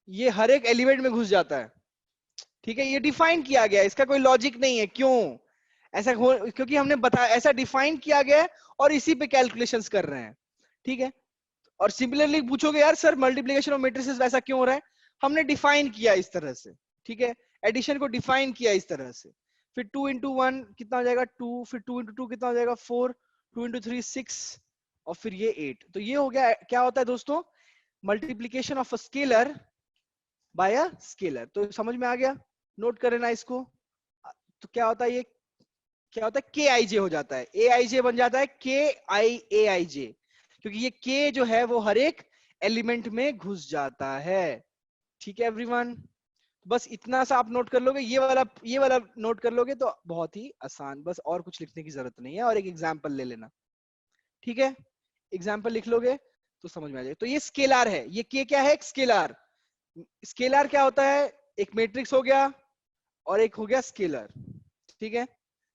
ये हर एक एलिमेंट में घुस जाता है। ठीक है, ये डिफाइन किया गया है, इसका कोई लॉजिक नहीं है, क्यों ऐसा हो, क्योंकि हमने बताया ऐसा डिफाइन किया गया है और इसी पे कैलकुलेशंस कर रहे हैं। ठीक है, और सिमिलरली पूछोगे यार सर मल्टीप्लिकेशन ऑफ मैट्रिसेस वैसा क्यों हो रहा है, हमने डिफाइन किया इस तरह से। ठीक है, एडिशन को डिफाइन किया इस तरह से, फिर 2 into 1 कितना हो जाएगा 2, फिर 2 into 2 कितना हो जाएगा 4, 2 into 3 6, और फिर ये 8। तो ये हो गया, क्या होता है दोस्तों, multiplication of a scalar by a scalar. तो समझ में आ गया, नोट कर लेना इसको। तो क्या होता है ये, क्या होता है के आई जे हो जाता है, ए आई जे बन जाता है के आई ए आई जे, क्योंकि ये के जो है वो हर एक एलिमेंट में घुस जाता है। ठीक है एवरीवन, बस इतना सा आप नोट कर लोगे, ये वाला नोट कर लोगे तो बहुत ही आसान, बस और कुछ लिखने की जरूरत नहीं है, और एक एग्जांपल ले लेना। ठीक है, एग्जांपल लिख लोगे तो समझ में आ जाएगा। तो ये स्केलर है, ये के क्या है, एक स्केलर। स्केलर क्या होता है, एक मैट्रिक्स हो गया और एक हो गया स्केलर। ठीक है,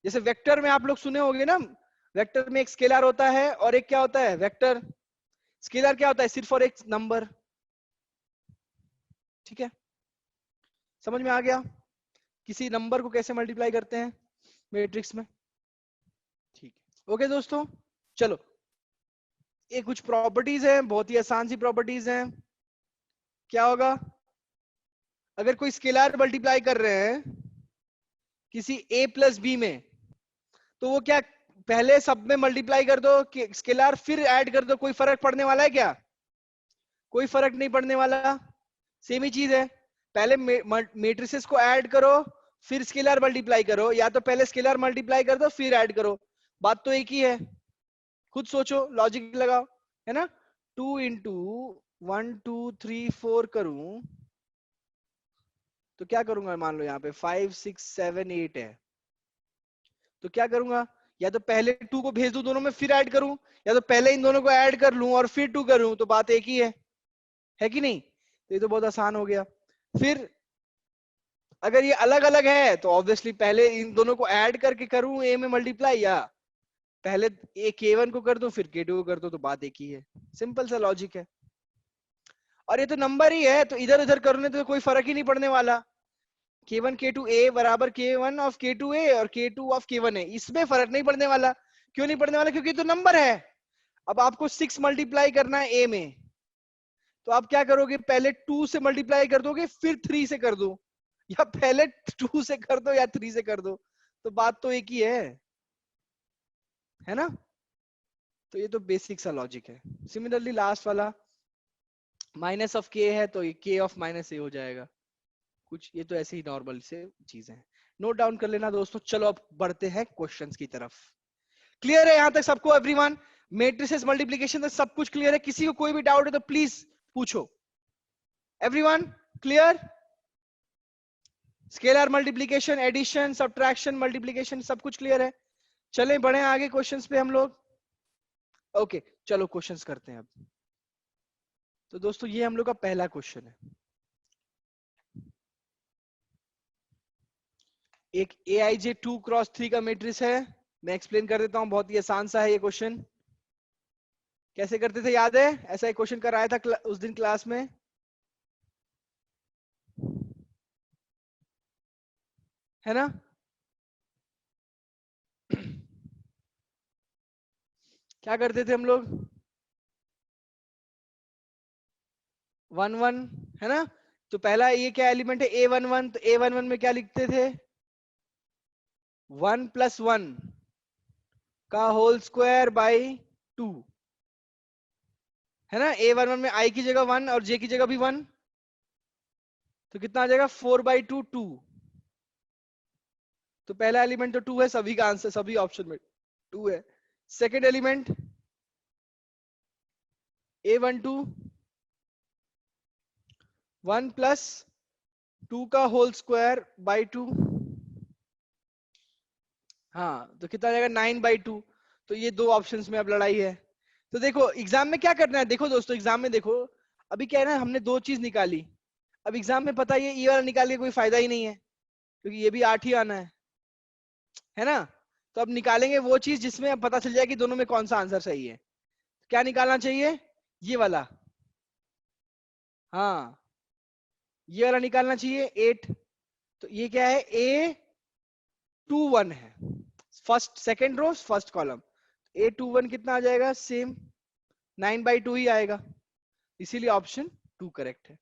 जैसे वेक्टर में आप लोग सुने होंगे ना, वेक्टर में एक स्केलर होता है और एक क्या होता है वेक्टर, स्केलर क्या होता है सिर्फ और एक नंबर। ठीक है, समझ में आ गया, किसी नंबर को कैसे मल्टीप्लाई करते हैं मैट्रिक्स में। ठीक है, ओके दोस्तों, चलो ये कुछ प्रॉपर्टीज हैं, बहुत ही आसान सी प्रॉपर्टीज हैं। क्या होगा, अगर कोई स्केलर मल्टीप्लाई कर रहे हैं किसी a प्लस बी में, तो वो क्या, पहले सब में मल्टीप्लाई कर दो स्केलर, फिर ऐड कर दो, कोई फर्क पड़ने वाला है क्या, कोई फर्क नहीं पड़ने वाला, सेम ही चीज है। पहले मैट्रिसेस को ऐड करो फिर स्केलर मल्टीप्लाई करो, या तो पहले स्केलर मल्टीप्लाई कर दो फिर ऐड करो, बात तो एक ही है। खुद सोचो, लॉजिक लगाओ, है ना। 2 into 1 2 3 4 करूं तो क्या करूंगा, मान लो यहाँ पे 5 6 7 8 है, तो क्या करूंगा, या तो पहले 2 को भेज दूं दोनों में फिर ऐड करूं, या तो पहले इन दोनों को ऐड कर लूं और फिर 2 करूं, तो बात एक ही है कि नहीं। तो ये तो बहुत आसान हो गया। फिर अगर ये अलग अलग है तो ऑब्वियसली पहले इन दोनों को ऐड करके करूं ए में मल्टीप्लाई, या पहले ए के1 को कर दूं फिर के2 को कर दूं, तो बात एक ही है। सिंपल सा लॉजिक है, और ये तो नंबर ही है, तो इधर उधर करने तो कोई फर्क ही नहीं पड़ने वाला। k1 k2 a बराबर k1 ऑफ k2 a और k2 ऑफ k1 है, इसमें फर्क नहीं पड़ने वाला। क्यों नहीं पड़ने वाला, क्योंकि तो नंबर है। अब आपको 6 मल्टीप्लाई करना है a में, तो आप क्या करोगे, पहले 2 से मल्टीप्लाई कर दोगे फिर 3 से कर दो, या पहले 2 से कर दो या 3 से कर दो, तो बात तो एक ही है ना। तो ये तो बेसिक सा लॉजिक है। सिमिलरली लास्ट वाला माइनस ऑफ के है, तो ये के ऑफ माइनस ए हो जाएगा कुछ, ये तो ऐसे ही नॉर्मल से चीजें हैं, नोट डाउन कर लेना दोस्तों। चलो अब बढ़ते हैं क्वेश्चंस की तरफ। क्लियर है यहां तक सबको एवरीवन, मैट्रिसेस मल्टीप्लिकेशन तक सब कुछ क्लियर है, किसी को कोई भी डाउट है तो प्लीज पूछो। Everyone clear, scalar multiplication, addition, subtraction, multiplication सब कुछ क्लियर है। चलें बढ़े आगे क्वेश्चंस पे हम लोग। ओके चलो क्वेश्चंस करते हैं अब। तो दोस्तों ये हम लोग का पहला क्वेश्चन है, एक AIJ 2x3 का मैट्रिक्स है। मैं एक्सप्लेन कर देता हूं, बहुत ही आसान सा है ये क्वेश्चन। कैसे करते थे याद है? ऐसा एक क्वेश्चन कराया था उस दिन क्लास में। है ना? क्या करते थे हम लोग? 1 1, है ना? तो पहला ये क्या एलिमेंट है? A11, तो A11 में क्या लिखते थे? 1 + 1 का होल स्क्वायर बाई 2, है ना? A11 में I की जगह 1 और J की जगह भी 1, तो कितना आ जाएगा? 4/2 2। तो पहला एलिमेंट तो 2 है, सभी का आंसर सभी ऑप्शन में 2 है। सेकेंड एलिमेंट A12, 1 + 2 का होल स्क्वायर बाई 2, हाँ तो कितना आ जाएगा? 9/2। तो ये दो ऑप्शंस में अब लड़ाई है। तो देखो एग्जाम में क्या करना है, देखो दोस्तों एग्जाम में देखो, अभी क्या है ना, हमने दो चीज निकाली। अब एग्जाम में पता है ये वाला निकाल के कोई फायदा ही नहीं है, क्योंकि ये भी 8 ही आना है ना? तो अब निकालेंगे वो चीज जिसमें अब पता चल जाए कि दोनों में कौन सा आंसर सही है। क्या निकालना चाहिए? ये वाला, हाँ ये वाला निकालना चाहिए 8। तो ये क्या है? A21 है, first second row first column. A21 कितना आ जाएगा? सेम 9/2 ही आएगा, इसीलिए ऑप्शन 2 करेक्ट है।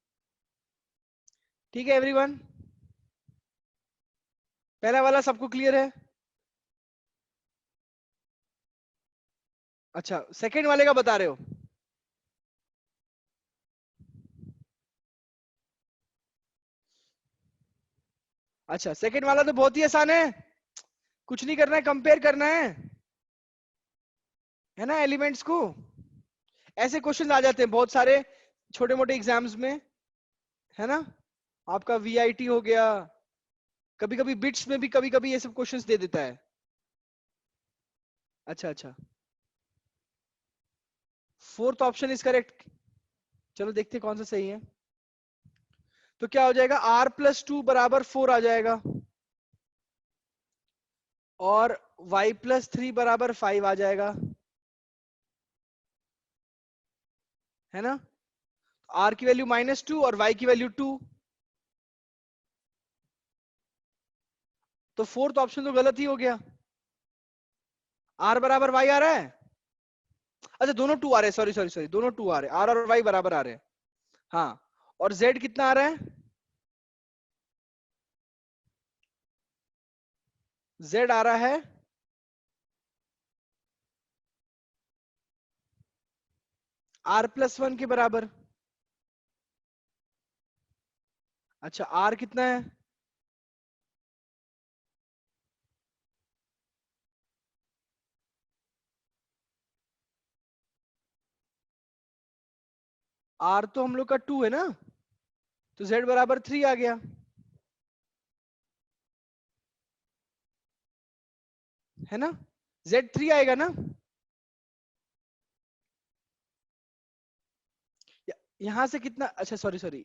ठीक है एवरीवन, पहला वाला सबको क्लियर है? अच्छा सेकेंड वाले का बता रहे हो? अच्छा सेकेंड वाला तो बहुत ही आसान है, कुछ नहीं करना है, कंपेयर करना है ना एलिमेंट्स को। ऐसे क्वेश्चन आ जाते हैं बहुत सारे छोटे मोटे एग्जाम्स में, है ना? आपका VIT हो गया, कभी कभी बिट्स में भी कभी कभी ये सब क्वेश्चंस दे देता है। अच्छा अच्छा, फोर्थ ऑप्शन इज करेक्ट। चलो देखते हैं कौन सा सही है। तो क्या हो जाएगा? R+2 बराबर 4 आ जाएगा, और Y+3 बराबर 5 आ जाएगा, है ना? R की वैल्यू -2 और Y की वैल्यू 2, तो फोर्थ ऑप्शन तो गलत ही हो गया। R बराबर Y आ रहा है, अच्छा दोनों 2 आ रहे हैं, सॉरी सॉरी सॉरी, दोनों 2 आ रहे हैं, R और Y बराबर आ रहे हैं। हाँ, और Z कितना आ रहा है? Z आ रहा है R+1 के बराबर। अच्छा R कितना है? R तो हम लोग का 2 है ना, तो Z बराबर 3 आ गया, है ना? Z 3 आएगा ना? यहां से कितना, अच्छा सॉरी सॉरी,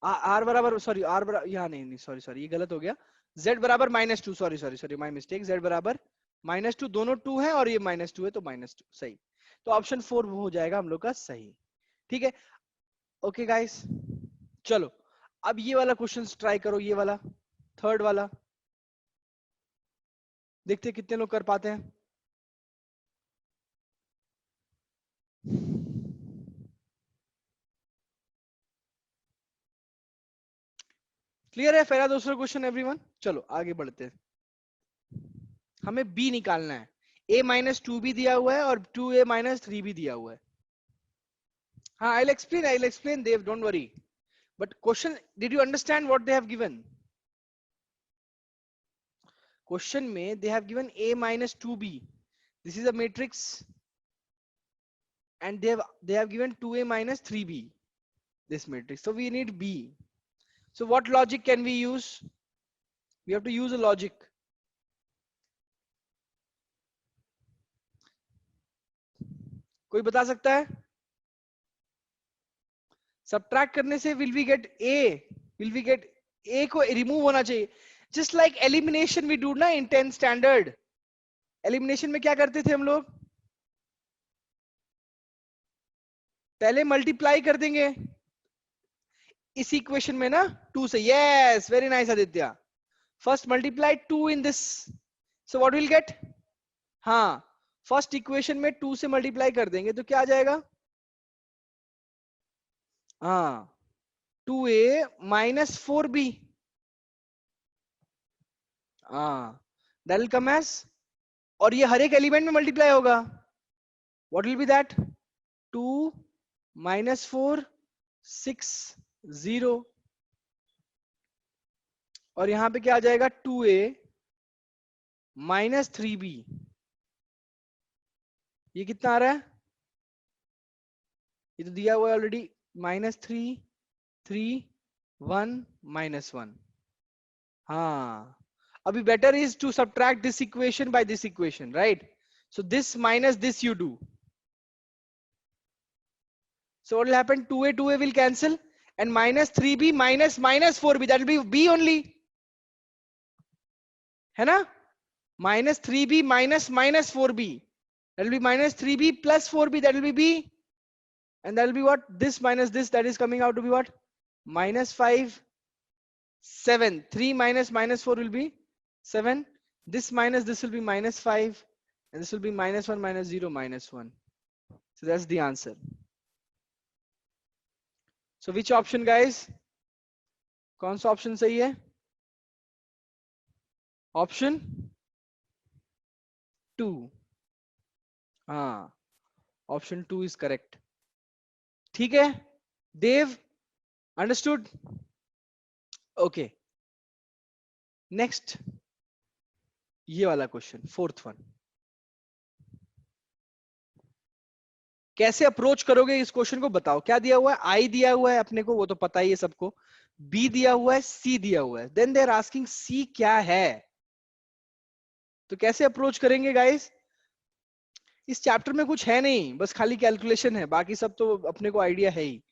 R बराबर, सॉरी R बराबर, यहाँ नहीं नहीं, सॉरी सॉरी ये गलत हो गया। Z बराबर -2, sorry sorry sorry my mistake, Z बराबर -2, दोनों 2 है और ये -2 है, तो -2 सही। तो ऑप्शन 4 हो जाएगा हम लोग का सही। ठीक है, ओके गाइस, चलो अब ये वाला क्वेश्चन ट्राई करो, ये वाला थर्ड वाला, देखते कितने लोग कर पाते हैं। क्लियर है पहला दूसरा क्वेश्चन एवरीवन? चलो आगे बढ़ते हैं, हमें B निकालना है। A-2 भी दिया हुआ है और 2A-3 भी दिया हुआ है। हाँ I'll explain Dev, don't worry. But question, did you understand what they have given? Question में they have given A-2B. This is a matrix, and they have given 2A-3B. This matrix. So we need B. So what logic can we use? We have to use a logic. कोई बता सकता है? Subtract करने से will we get A? Will we get A को remove होना चाहिए. Just like elimination we do ना in 10th standard. Elimination में क्या करते थे हम लोग? पहले मल्टीप्लाई कर देंगे इस इक्वेशन में ना 2 से. Yes, very nice Aditya. First multiply 2 in this, so what will gate. हाँ, फर्स्ट इक्वेशन में 2 से मल्टीप्लाई कर देंगे तो क्या आ जाएगा. हाँ, 2a माइनस 4b. हाँ, दैट विल कम एज, और ये हर एक एलिमेंट में मल्टीप्लाई होगा. What will be that. 2 minus 4 6 0, और यहां पे क्या आ जाएगा 2a माइनस 3b. ये कितना आ रहा है, ये तो दिया हुआ है ऑलरेडी. -3 3 1 -1. हाँ, अभी better is to subtract this equation by this equation, right? So this minus this you do. So what will happen, 2a will cancel, and minus 3b minus 4b, that will be b only, है ना. minus 3b minus 4b, that will be minus 3b plus 4b, that will be b. And that will be what, this minus this, that is coming out to be what, -5 7. 3 minus 4 will be 7. This minus this will be -5, and this will be -1 -0 -1. So that's the answer. So which option guys, कौन सा option सही है. Option 2. हाँ, option 2 is correct. ठीक है देव, understood. Okay, next ये वाला question, fourth one. कैसे अप्रोच करोगे इस क्वेश्चन को, बताओ. क्या दिया हुआ है, आई दिया हुआ है अपने को, वो तो पता ही है सबको. बी दिया हुआ है, सी दिया हुआ है. देन दे आर आस्किंग सी क्या है. तो कैसे अप्रोच करेंगे गाइस. इस चैप्टर में कुछ है नहीं, बस खाली कैलकुलेशन है, बाकी सब तो अपने को आइडिया है ही.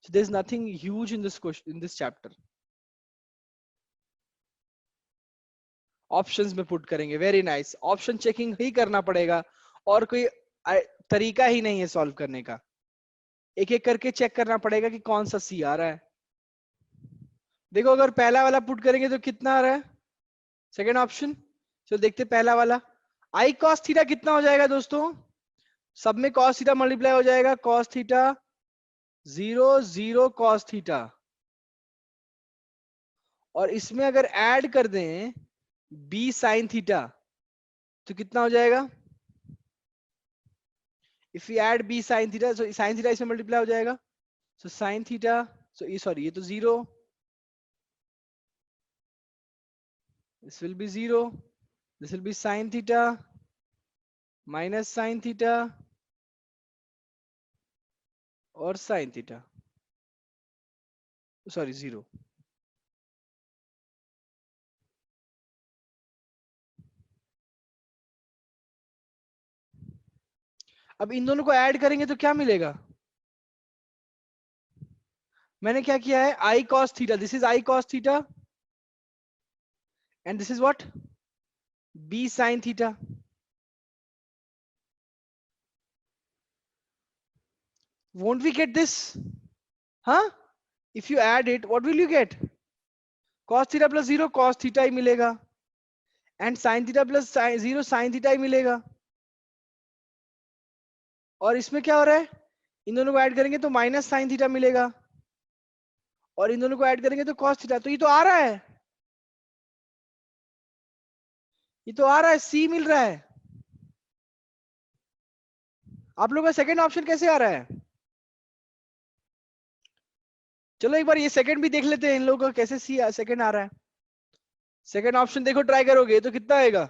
So there is nothing huge in this question, in this chapter. Options में पुट करेंगे. Very nice. ऑप्शन चेकिंग ही करना पड़ेगा, और कोई तरीका ही नहीं है सॉल्व करने का. एक एक करके चेक करना पड़ेगा कि कौन सा सी आ रहा है. देखो, अगर पहला वाला पुट करेंगे तो कितना आ रहा है, सेकेंड ऑप्शन. चलो देखते पहला वाला. आई कॉस थीटा कितना हो जाएगा दोस्तों, सब में कॉस थीटा मल्टीप्लाई हो जाएगा. कॉस थीटा 0 0 कॉस थीटा, और इसमें अगर ऐड कर दें बी साइन थीटा तो कितना हो जाएगा. If you add B sine theta, so sine theta इसमें मल्टीप्लाई हो जाएगा. सो साइन थीटा, सो ये सॉरी, ये तो 0, this will be 0, this will be sin theta minus sin theta और sin theta, सॉरी 0. अब इन दोनों को ऐड करेंगे तो क्या मिलेगा. मैंने क्या किया है, I cos theta, this is I cos theta, and this is what, B sine theta. Won't we get this? Huh? If you add it, what will you get? Cos theta plus 0 cos theta ही मिलेगा, and sin theta plus 0 sin theta ही मिलेगा. और इसमें क्या हो रहा है, इन दोनों को ऐड करेंगे तो माइनस साइन थीटा मिलेगा, और इन दोनों को ऐड करेंगे तो cos थीटा. तो ये तो आ रहा है, ये तो आ रहा है, सी मिल रहा है. आप लोगों का सेकंड ऑप्शन कैसे आ रहा है. चलो एक बार ये सेकंड भी देख लेते हैं, इन लोगों का कैसे सी सेकंड आ रहा है. सेकंड ऑप्शन देखो, ट्राई करोगे तो कितना आएगा,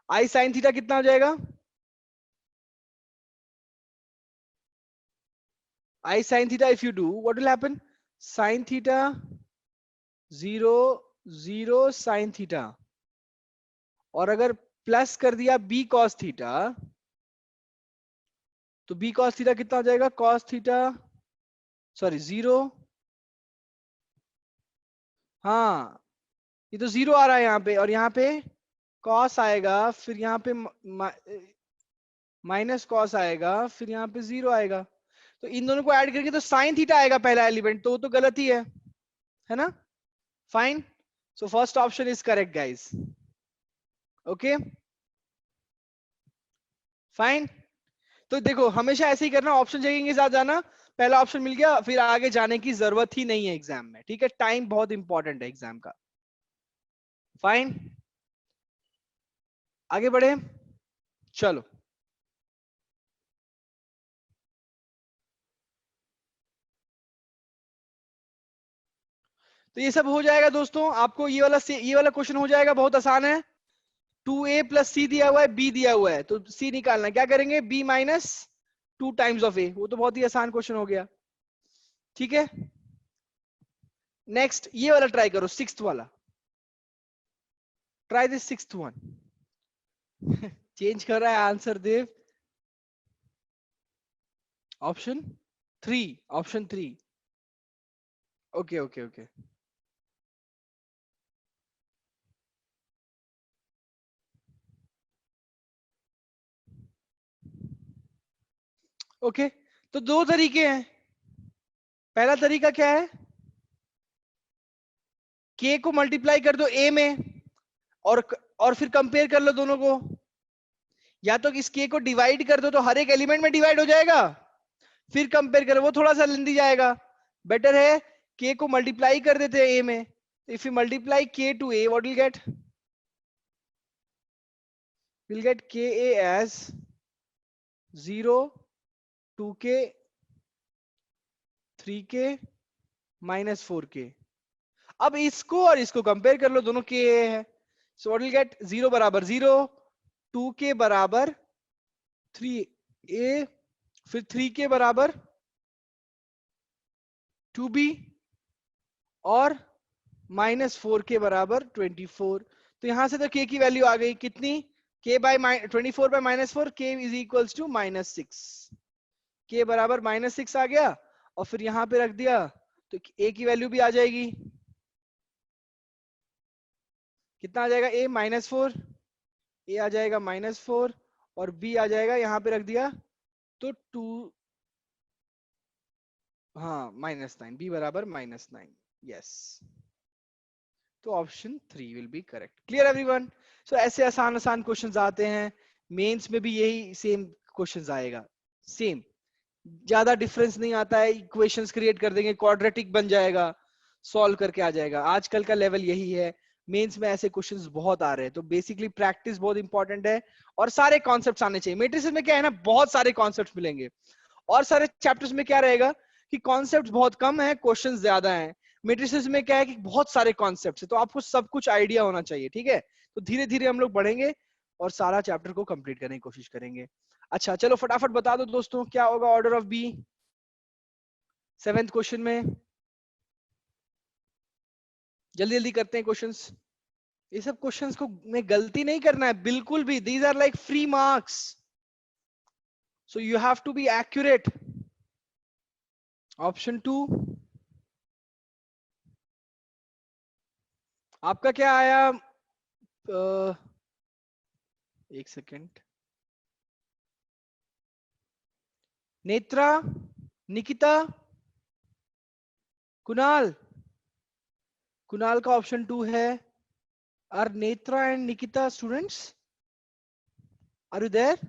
आई साइन थीटा कितना हो जाएगा, I sin theta if you do, what will happen, sin theta 0 0 sin theta, और अगर प्लस कर दिया b cos थीटा तो b cos थीटा कितना हो जाएगा, cos थीटा सॉरी 0, हाँ ये तो 0 आ रहा है यहाँ पे, और यहाँ पे cos आएगा, फिर यहाँ पे माइनस cos आएगा, फिर यहाँ पे 0 आएगा. तो इन दोनों को ऐड करके तो साइन थीटा आएगा पहला एलिमेंट, तो वो तो गलत ही है ना? Fine, so first option is correct guys. Okay fine, तो देखो हमेशा ऐसे ही करना, ऑप्शन चेकिंग के साथ जाना, पहला ऑप्शन मिल गया फिर आगे जाने की जरूरत ही नहीं है एग्जाम में, ठीक है? टाइम बहुत इंपॉर्टेंट है एग्जाम का। फाइन, आगे बढ़े, चलो। तो ये सब हो जाएगा दोस्तों, आपको ये वाला क्वेश्चन हो जाएगा, बहुत आसान है। 2a प्लस सी दिया हुआ है, b दिया हुआ है, तो c निकालना, क्या करेंगे? b minus 2 times of a, वो तो बहुत ही आसान क्वेश्चन हो गया, ठीक है? नेक्स्ट ये वाला ट्राई करो, सिक्स्थ वाला, try this sixth one. Change कर रहा है answer Dev. Option 3, option 3, okay okay okay, okay. तो दो तरीके हैं, पहला तरीका क्या है? k को मल्टीप्लाई कर दो a में, और फिर कंपेयर कर लो दोनों को, या तो इस k को डिवाइड कर दो तो हर एक एलिमेंट में डिवाइड हो जाएगा, फिर कंपेयर करो, वो थोड़ा सा लेंदी जाएगा। बेटर है k को मल्टीप्लाई कर देते हैं a में, if you multiply k to a, what will get? Will get ka as 0, 2k, 3k minus 4k। अब इसको और इसको कंपेयर कर लो, दोनों k है, सो व्हाट विल गेट? 0 बराबर 0, 2k बराबर 3a, फिर 3k बराबर 2b, और माइनस 4k बराबर 24। तो यहां से तो k की वैल्यू आ गई कितनी? k by 24 by -4, k is equals to -6, k बराबर -6 आ गया, और फिर यहां पे रख दिया तो a की वैल्यू भी आ जाएगी, कितना आ जाएगा? a -4, a आ जाएगा -4, और b आ जाएगा, यहां पे रख दिया तो 2, हाँ -9, b बराबर -9, यस। तो option 3 will be correct. Clear everyone? So ऐसे आसान आसान क्वेश्चंस आते हैं, मेंस में भी यही सेम क्वेश्चंस आएगा, सेम, ज्यादा डिफरेंस नहीं आता है, इक्वेशंस क्रिएट कर देंगे, क्वाड्रेटिक बन जाएगा, सॉल्व करके आ जाएगा। आजकल का लेवल यही है, मेंस में ऐसे क्वेश्चंस बहुत आ रहे हैं, तो बेसिकली प्रैक्टिस बहुत इंपॉर्टेंट है, और सारे कॉन्सेप्ट्स आने चाहिए। मैट्रिसेस में क्या है ना, बहुत सारे कॉन्सेप्ट्स मिलेंगे, और सारे चैप्टर्स में क्या रहेगा कि कॉन्सेप्ट बहुत कम है, क्वेश्चन ज्यादा है। मैट्रिसेस में क्या है कि बहुत सारे कॉन्सेप्ट है, तो आपको सब कुछ आइडिया होना चाहिए, ठीक है? तो धीरे धीरे हम लोग बढ़ेंगे और सारा चैप्टर को कंप्लीट करने की कोशिश करेंगे। अच्छा चलो फटाफट बता दो दोस्तों, क्या होगा order of B 7th question में? जल्दी जल्दी करते हैं क्वेश्चंस। ये सब क्वेश्चंस को में गलती नहीं करना है बिल्कुल भी, these are like free marks, so you have to be accurate. Option 2 आपका क्या आया? एक सेकेंड, नेत्रा, निकिता, कुणाल, कुणाल का ऑप्शन 2 है। Are Netra and Nikita students? Are you there?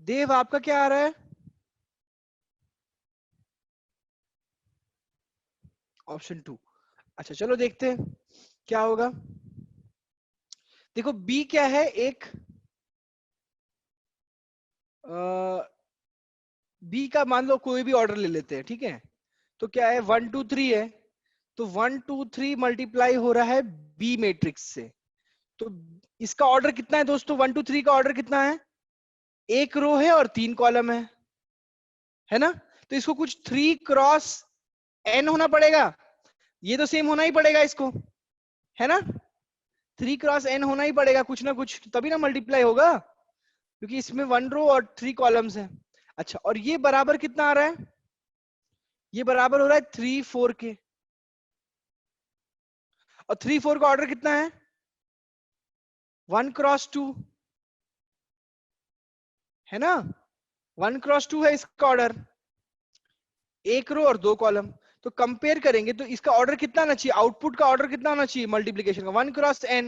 Dev आपका क्या आ रहा है? ऑप्शन 2। अच्छा चलो देखते हैं क्या होगा। देखो बी क्या है, एक बी का मान लो कोई भी ऑर्डर ले लेते हैं, ठीक है? तो क्या है, 1 2 3 है, तो 1 2 3 मल्टीप्लाई हो रहा है बी मैट्रिक्स से, तो इसका ऑर्डर कितना है दोस्तों? 1 2 3 का ऑर्डर कितना है? एक रो है और 3 कॉलम है ना? तो इसको कुछ 3 क्रॉस n होना पड़ेगा, ये तो सेम होना ही पड़ेगा इसको, है ना? 3 क्रॉस n होना ही पड़ेगा कुछ ना कुछ, तभी ना मल्टीप्लाई होगा, क्योंकि इसमें 1 रो और 3 कॉलम्स है। अच्छा, और ये बराबर कितना आ रहा है? ये बराबर हो रहा है 3 4 के, और 3 4 का ऑर्डर कितना है? 1 क्रॉस 2 है ना, 1 क्रॉस 2 है इसका ऑर्डर, एक रो और 2 कॉलम। तो कंपेयर करेंगे तो इसका ऑर्डर कितना आना चाहिए, आउटपुट का ऑर्डर कितना होना चाहिए मल्टीप्लीकेशन का? 1 क्रॉस n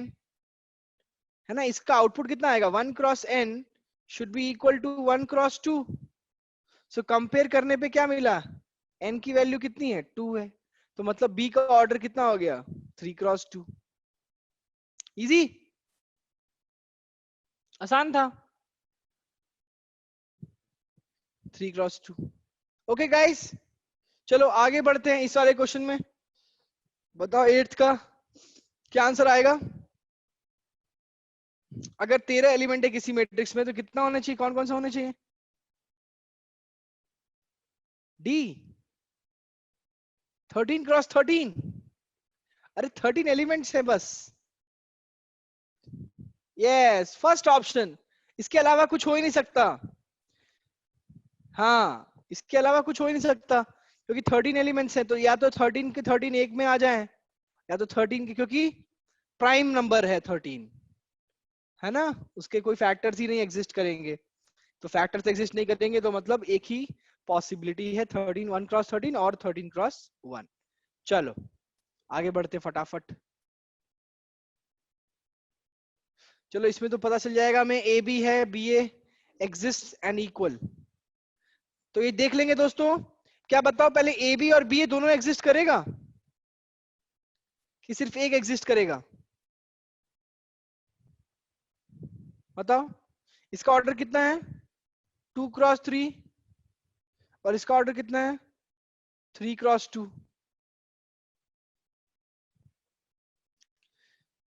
है ना, इसका आउटपुट कितना आएगा? 1 cross n should be equal to 1 cross 2। So compare करने पे क्या मिला? n की वैल्यू कितनी है? 2 है। तो मतलब b का ऑर्डर कितना हो गया? 3 क्रॉस 2। इजी, आसान था, 3 क्रॉस 2। ओके गाइस, चलो आगे बढ़ते हैं इस वाले क्वेश्चन में। बताओ 8th का क्या आंसर आएगा? अगर 13 एलिमेंट है किसी मैट्रिक्स में तो कितना होना चाहिए, कौन कौन सा होना चाहिए? D, 13 cross 13। अरे 13 एलिमेंट्स है बस। यस, फर्स्ट ऑप्शन, इसके अलावा कुछ हो ही नहीं सकता। हाँ, इसके अलावा कुछ हो ही नहीं सकता, क्योंकि 13 एलिमेंट्स हैं, तो या तो 13 के 13 एक में आ जाए, या तो 13 के, क्योंकि प्राइम नंबर है 13, है ना, उसके कोई फैक्टर्स ही नहीं एग्जिस्ट करेंगे। तो फैक्टर्स एग्जिस्ट नहीं करेंगे तो मतलब एक ही पॉसिबिलिटी है, 13 1 क्रॉस 13 और 13 क्रॉस 1। चलो आगे बढ़ते फटाफट। चलो इसमें तो पता चल जाएगा हमें, ए बी है, B A exist and equal. तो ये देख लेंगे दोस्तों। क्या बताओ पहले, ए बी और बी ए दोनों एग्जिस्ट करेगा कि सिर्फ एक एग्जिस्ट करेगा? बताओ, इसका ऑर्डर कितना है? 2 क्रॉस 3, और इसका ऑर्डर कितना है? 3 क्रॉस 2।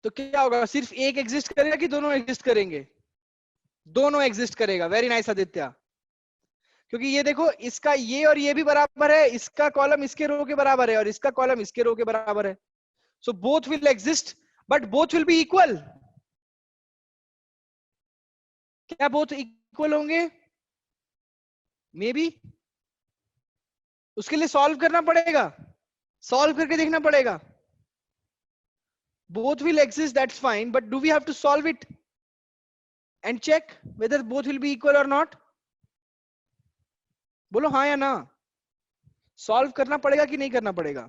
तो क्या होगा, सिर्फ एक एग्जिस्ट करेगा कि दोनों एग्जिस्ट करेंगे? दोनों एग्जिस्ट करेगा। वेरी नाइस आदित्य, क्योंकि ये देखो, इसका ये और ये भी बराबर है, इसका कॉलम इसके रो के बराबर है और इसका कॉलम इसके रो के बराबर है। So both will exist, but both will be equal. क्या बोथ इक्वल होंगे? मे बी, उसके लिए सॉल्व करना पड़ेगा, सॉल्व करके देखना पड़ेगा। both will exist, that's fine, but do we have to solve it and check whether both will be equal or not? बोलो हाँ या ना, सॉल्व करना पड़ेगा कि नहीं करना पड़ेगा?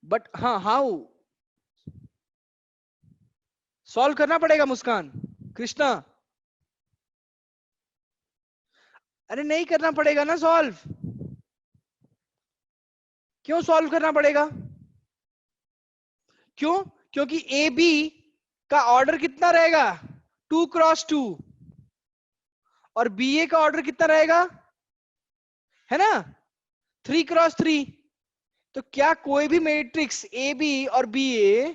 बट हाँ, हाउ सॉल्व करना पड़ेगा? मुस्कान, कृष्णा, अरे नहीं करना पड़ेगा ना सॉल्व। क्यों सॉल्व करना पड़ेगा? क्यों? क्योंकि ए बी का ऑर्डर कितना रहेगा? 2 क्रॉस 2, और बी ए का ऑर्डर कितना रहेगा, है ना, 3 क्रॉस 3। तो क्या कोई भी मैट्रिक्स ए बी और बी ए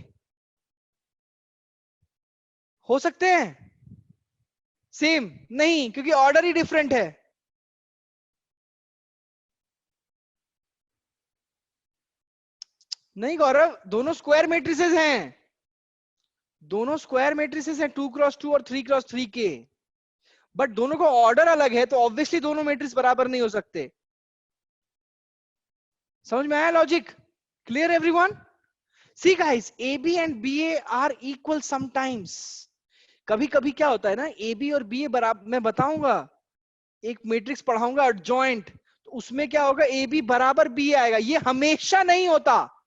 हो सकते हैं सेम? नहीं, क्योंकि ऑर्डर ही डिफरेंट है। नहीं गौरव, दोनों स्क्वायर मैट्रिसेस हैं, दोनों स्क्वायर मैट्रिसेस हैं, 2 क्रॉस 2 और 3 क्रॉस 3 के, बट दोनों का ऑर्डर अलग है, तो ऑब्वियसली दोनों मैट्रिक्स बराबर नहीं हो सकते। समझ में आया logic? Clear everyone? See guys, A B and B A are equal sometimes. कभी कभी क्या होता है ना, ए बी और बी ए बराबर, मैं बताऊंगा, एक मैट्रिक्स पढ़ाऊंगा जॉइंट, तो उसमें क्या होगा, ए बी बराबर बी आएगा, ये हमेशा नहीं होता।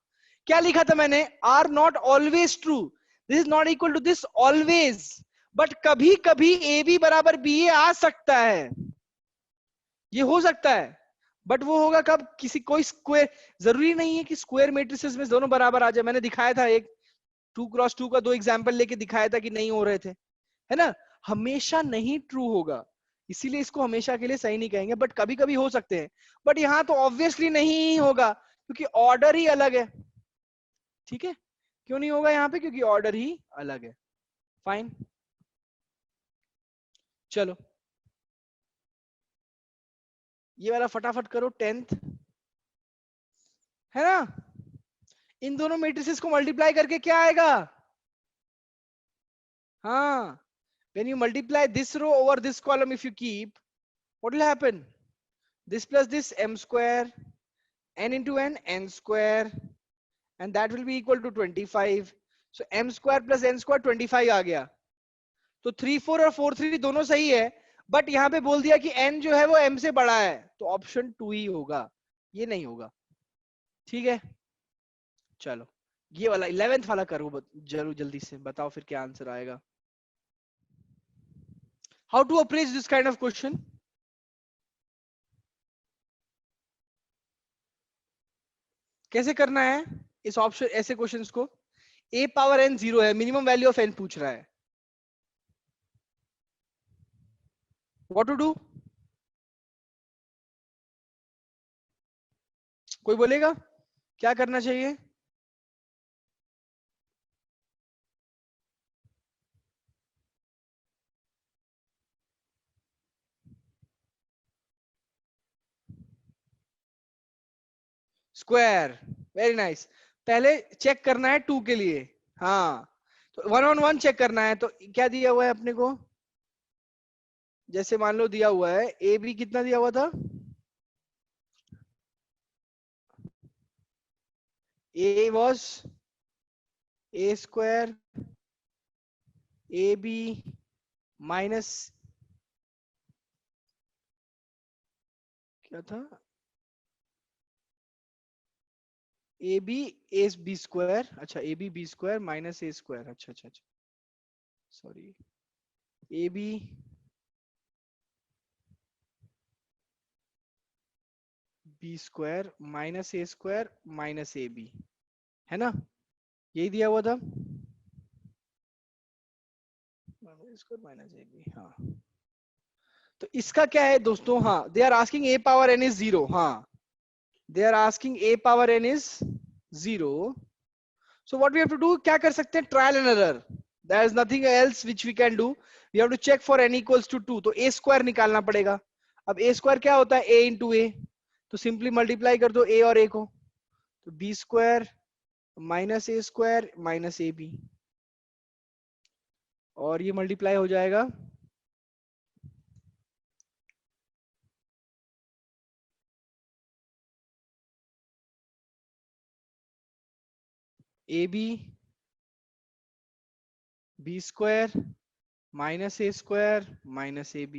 क्या लिखा था मैंने? Are not always true, this is not equal to this always, but कभी कभी ए बी बराबर बी ए आ सकता है, ये हो सकता है। बट वो होगा कब, किसी कोई स्क्वायर, जरूरी नहीं है कि स्क्वायर मैट्रिसेस में दोनों बराबर आ जाए। मैंने दिखाया था एक 2 क्रॉस 2 का 2 एग्जाम्पल लेके दिखाया था कि नहीं हो रहे थे, है ना। हमेशा नहीं ट्रू होगा, इसीलिए इसको हमेशा के लिए सही नहीं कहेंगे, बट कभी कभी हो सकते हैं। बट यहाँ तो ऑब्वियसली नहीं होगा, क्योंकि ऑर्डर ही अलग है। ठीक है, क्यों नहीं होगा यहाँ पे? क्योंकि ऑर्डर ही अलग है। फाइन, चलो ये वाला फटाफट करो, 10th है ना। इन दोनों मैट्रिसेस को मल्टीप्लाई करके क्या आएगा? हाँ, when you multiply this row over this column, if you keep, what will happen? this plus this m square, n into n square, and that will be equal to 25. So m square plus n square 25 आ गया. तो 3 4 और 4 3 दोनों सही है, but यहाँ पे बोल दिया कि n जो है वो m से बड़ा है, तो ऑप्शन 2 ही होगा, ये नहीं होगा. ठीक है, चलो ये वाला 11th वाला करो जरूर, जल्दी से बताओ फिर क्या आंसर आएगा. How to approach this kind of question. कैसे करना है इस ऑप्शन, ऐसे क्वेश्चंस को. a पावर n 0 है, मिनिमम वैल्यू ऑफ n पूछ रहा है. What to do. कोई बोलेगा क्या करना चाहिए. Square, very nice. पहले चेक करना है 2 के लिए. हाँ, तो 1 on 1 चेक करना है. तो क्या दिया हुआ है अपने को, जैसे मान लो दिया हुआ है ए बी, कितना दिया हुआ था, A was A square A B minus क्या था, A B A B square. अच्छा, A B B square minus A square. अच्छा अच्छा अच्छा, sorry, A B B square minus A square minus A B, है ना, यही दिया हुआ था. माइनस ए बी, हाँ. तो इसका क्या है दोस्तों, हाँ, they are asking A power N is 0. हाँ, they are asking A power N is 0. So what we have to do, क्या कर सकते हैं, trial and error. There is nothing else which we can do. We have to check for n equals to 2. तो ए square निकालना पड़ेगा. अब A square क्या होता है, ए इंटू ए. तो सिंपली मल्टीप्लाई कर दो ए और ए को. तो B square minus A square minus A B, और ये मल्टीप्लाई हो जाएगा A B B square minus a square minus ab.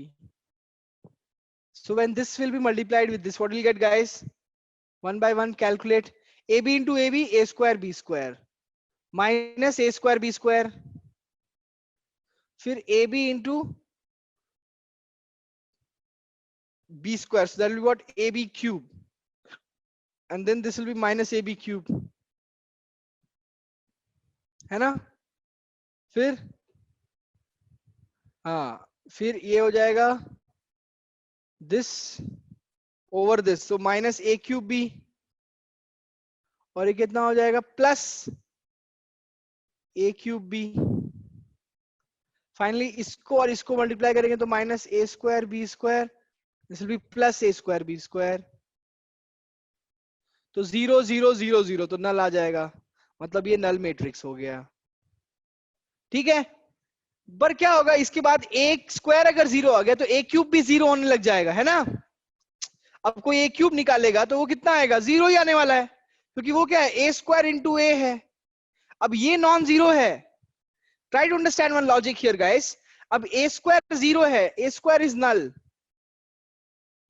So when this will be multiplied with this, what will get, guys? One by one calculate. ab into ab, a square b square minus a square b square, फिर ab into b square, so that will be what, ab cube, and then this will be minus ab cube, है ना. फिर हाँ, फिर ये हो जाएगा this over this, so minus a cube b, और ये कितना हो जाएगा, plus a cube b. Finally इसको और इसको मल्टीप्लाई करेंगे तो minus A square B square, this will be plus A square B square. तो 0 0 0 0, तो नल आ जाएगा, मतलब ये नल मैट्रिक्स हो गया. ठीक है, पर क्या होगा इसके बाद, ए स्क्वायर अगर 0 आ गया तो ए क्यूब भी 0 होने लग जाएगा, है ना. अब कोई ए क्यूब निकालेगा तो वो कितना आएगा, 0 ही आने वाला है, क्योंकि वो क्या है, ए स्क्वायर इंटू ए है. अब ये नॉन जीरो है. Try to understand one logic here guys. अब ए स्क्वायर 0 है, ए स्क्वायर इज नल,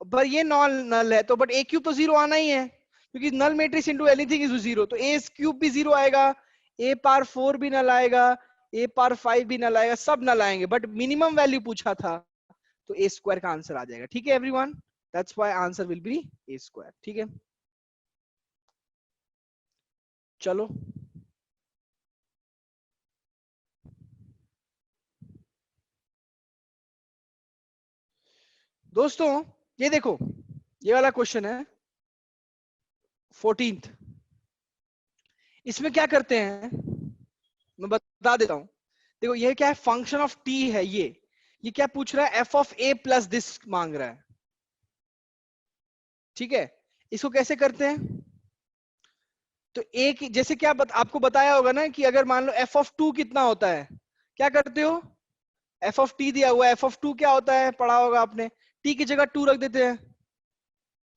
पर ये नॉन नल है, तो बट ए क्यूब तो 0 आना ही है, क्योंकि null matrix into anything is 0. तो ए क्यूब भी 0 आएगा, ए पावर 4 भी नल आएगा, ए पावर 5 भी नल आएगा, सब नल आएंगे, बट मिनिमम वैल्यू पूछा था, तो ए स्क्वायर का आंसर आ जाएगा. ठीक है everyone, that's why answer will be A square. ठीक है, चलो दोस्तों, ये देखो, ये वाला क्वेश्चन है 14th. इसमें क्या करते हैं मैं बता देता हूं. देखो ये क्या है, फंक्शन ऑफ टी है. ये क्या पूछ रहा है, F of A plus this मांग रहा है. ठीक है, इसको कैसे करते हैं, तो एक जैसे क्या आपको बताया होगा ना, कि अगर मान लो एफ ऑफ 2 कितना होता है, क्या करते हो, एफ ऑफ टी दिया हुआ है, एफ ऑफ 2 क्या होता है, पढ़ा होगा आपने, टी की जगह 2 रख देते हैं.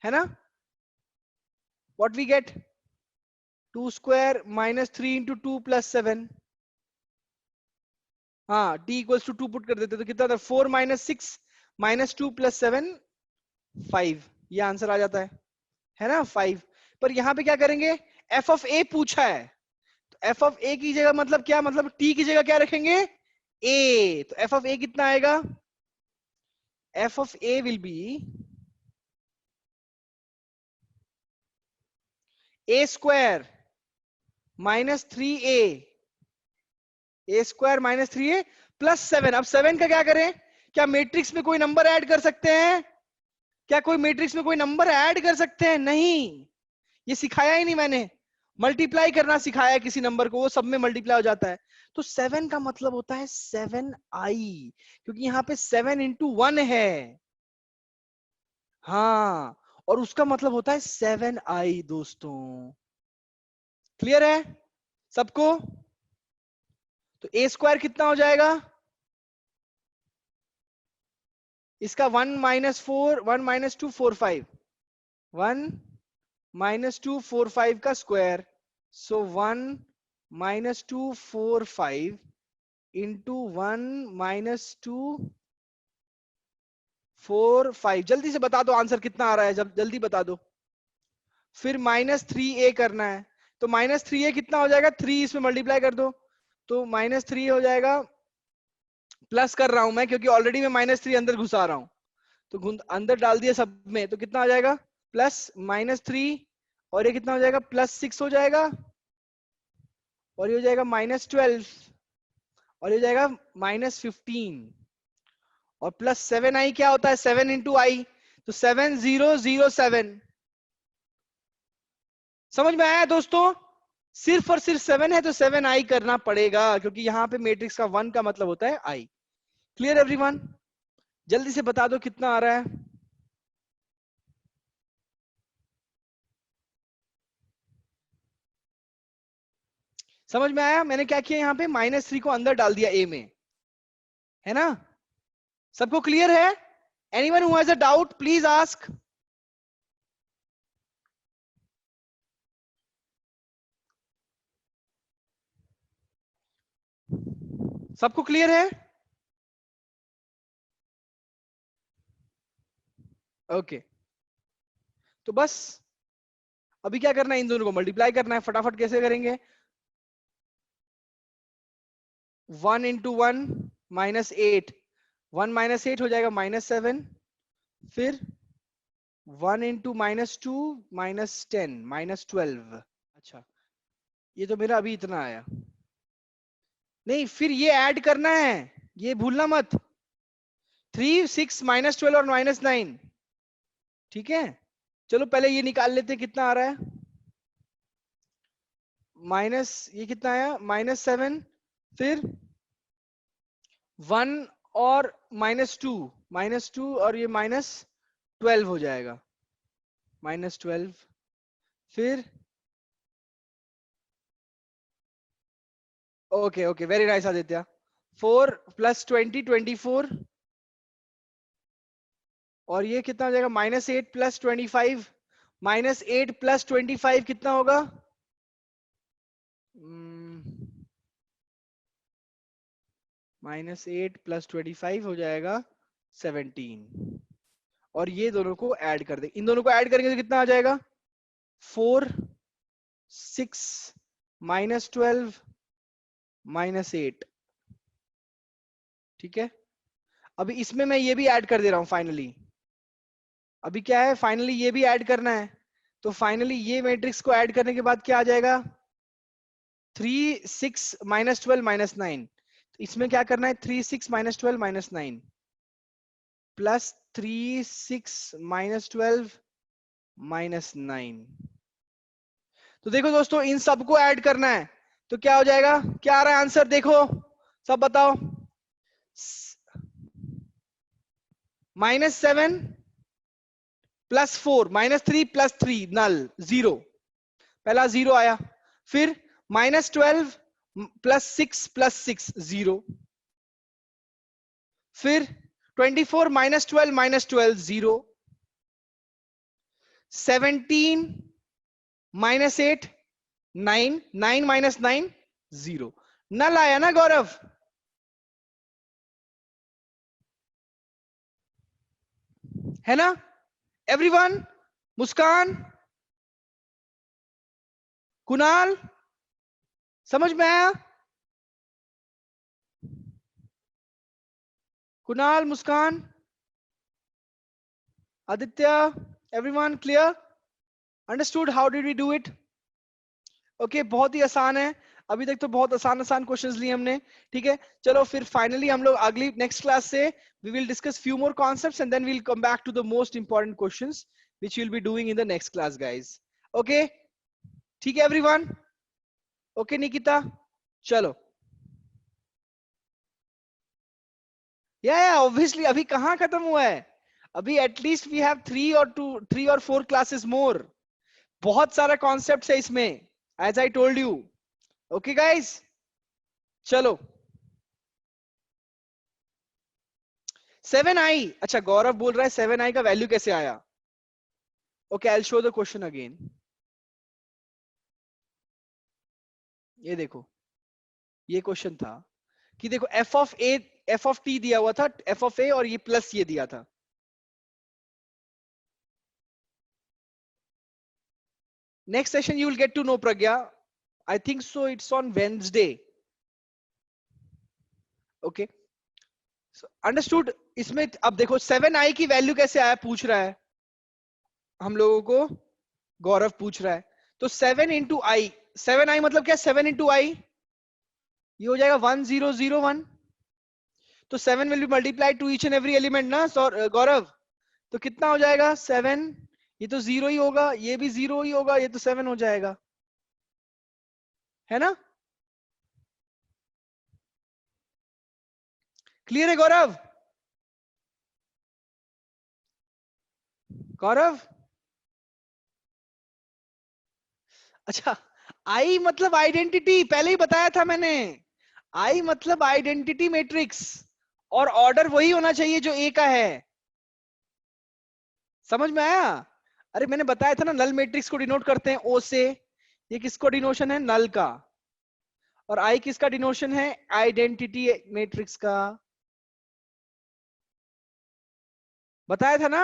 है ना? What we get 2 square minus 3 into 2 plus 7. हाँ, t इक्वल्स टू 2 पुट कर देते तो कितना था 4 माइनस 6 माइनस 2 प्लस 7 5. ये आंसर आ जाता है ना 5. पर यहाँ पे क्या करेंगे, f ऑफ a पूछा है, तो f ऑफ a की जगह मतलब क्या, मतलब t की जगह क्या रखेंगे a. तो f ऑफ a कितना आएगा, f of a will be a square minus 3a, a square minus 3a plus 7. अब 7 का क्या करें, क्या मैट्रिक्स में कोई नंबर ऐड कर सकते हैं, क्या कोई मैट्रिक्स में कोई नंबर ऐड कर सकते हैं, नहीं, ये सिखाया ही नहीं मैंने. मल्टीप्लाई करना सिखाया है किसी नंबर को, वो सब में मल्टीप्लाई हो जाता है. तो 7 का मतलब होता है 7i, क्योंकि यहाँ पे 7 इंटू 1 है. हाँ, और उसका मतलब होता है 7i दोस्तों. क्लियर है सबको? तो a स्क्वायर कितना हो जाएगा, इसका 1 माइनस 4 1 माइनस 2 4 5 1 माइनस 2 4 5 का स्क्वायर. सो 1 माइनस 2 4 5 इंटू 1 माइनस 2 4 5. जल्दी से बता दो आंसर कितना आ रहा है, जब जल्दी बता दो. फिर माइनस 3a करना है, तो माइनस 3a कितना हो जाएगा, 3 इसमें मल्टीप्लाई कर दो, तो माइनस 3 हो जाएगा. प्लस कर रहा हूं मैं क्योंकि ऑलरेडी मैं माइनस 3 अंदर घुसा रहा हूं, तो अंदर डाल दिया सब में, तो कितना आ जाएगा प्लस माइनस 3, और ये कितना हो जाएगा प्लस 6 हो जाएगा, और ये हो जाएगा माइनस 12, और ये हो जाएगा माइनस 15, और प्लस 7i क्या होता है 7 इंटू आई, तो 7007. समझ में आया दोस्तों? सिर्फ और सिर्फ 7 है तो 7i करना पड़ेगा, क्योंकि यहाँ पे मैट्रिक्स का 1 का मतलब होता है i. Clear everyone? जल्दी से बता दो कितना आ रहा है. समझ में आया? मैंने क्या किया यहाँ पे -3 को अंदर डाल दिया a में, है ना? सबको क्लियर है? Anyone who has a doubt please ask. सबको क्लियर है? ओके, तो बस अभी क्या करना है, इन दोनों को मल्टीप्लाई करना है. फटाफट कैसे करेंगे, 1 इंटू 1 माइनस 8, 1 माइनस 8 हो जाएगा -7, फिर 1 इंटू -2 -10 -12. अच्छा, ये तो मेरा अभी इतना आया. नहीं, फिर ये ऐड करना है, ये भूलना मत. 3 6 -12 और -9. ठीक है, चलो पहले ये निकाल लेते हैं कितना आ रहा है. माइनस ये कितना आया -7, फिर 1 और -2 और ये -12 हो जाएगा, -12. फिर okay okay, very nice Aditya. 4 plus 20 24, और ये कितना हो जाएगा -8 प्लस 25. -8 प्लस 25 कितना होगा, -8 प्लस 25 हो जाएगा 17. और ये दोनों को ऐड कर दे, इन दोनों को ऐड करेंगे तो कितना आ जाएगा 4 6 -12 -8. ठीक है, अभी इसमें मैं ये भी ऐड कर दे रहा हूं फाइनली. अभी क्या है, फाइनली ये भी ऐड करना है, तो फाइनली ये मैट्रिक्स को ऐड करने के बाद क्या आ जाएगा 3 6 -12 -9. इसमें क्या करना है 3 6 -12 -9 प्लस 3 6 -12 -9. तो देखो दोस्तों, इन सबको ऐड करना है, तो क्या हो जाएगा, क्या आ रहा है आंसर देखो, सब बताओ. -7 +4 -3 +3 नल 0, पहला 0 आया. फिर -12 +6 +6 0, फिर 24 -12 -12 0, 17 minus 8 9, 9 minus 9 0. नल आया ना गौरव? है ना एवरीवन? मुस्कान, कुणाल, समझ में आया? Kunal, Muskan, Aditya, everyone clear? Understood? How did we do it? Okay, बहुत ही आसान है। अभी तक तो बहुत आसान आसान क्वेश्चंस लिए हमने, ठीक है। चलो फिर फाइनली हम लोग अगली नेक्स्ट क्लास से we will discuss few more concepts and then we will come back to the most important questions which we will be doing in the next class guys. Okay, ठीक है everyone? Okay Nikita, चलो। या obviously अभी कहाँ खत्म हुआ है, अभी at least we have 3 or 4 classes more. बहुत सारा कॉन्सेप्ट है इसमें, as I told you. Okay guys, चलो। 7i, अच्छा गौरव बोल रहा है 7i का वैल्यू कैसे आया? Okay, I will show the question again. ये देखो, ये क्वेश्चन था कि देखो एफ ऑफ टी दिया हुआ था, एफ ऑफ ए, और ये प्लस ये दिया था। Next session you will get to know Pragya, I think so it's on Wednesday. Okay, understood? इसमें अब देखो 7i की वैल्यू कैसे आया पूछ रहा है हम लोगों को, गौरव पूछ रहा है। तो 7 इंटू आई, 7i मतलब क्या? 7 इंटू आई, ये हो जाएगा 1001। तो 7 will be multiplied to each and every element ना गौरव? तो कितना हो जाएगा 7? ये तो 0 ही होगा, ये भी 0 ही होगा, ये तो 7 हो जाएगा, है ना? क्लियर है गौरव? गौरव, अच्छा, आई मतलब आइडेंटिटी, पहले ही बताया था मैंने। आई मतलब आइडेंटिटी मैट्रिक्स, और ऑर्डर वही होना चाहिए जो ए का है। समझ में आया? अरे मैंने बताया था ना, नल मैट्रिक्स को डिनोट करते हैं ओ से। ये किसको डिनोशन है? नल का। और आई किसका डिनोशन है? आइडेंटिटी मैट्रिक्स का। बताया था ना,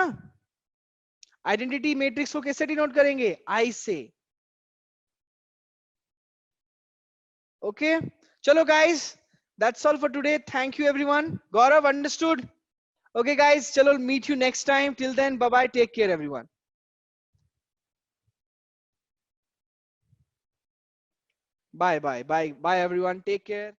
आइडेंटिटी मैट्रिक्स को कैसे डिनोट करेंगे? आई से। ओके, चलो guys, that's all for today, thank you everyone. Gaurav understood? Okay guys, चलो meet you next time, till then bye bye, take care everyone. Bye bye bye bye everyone, take care.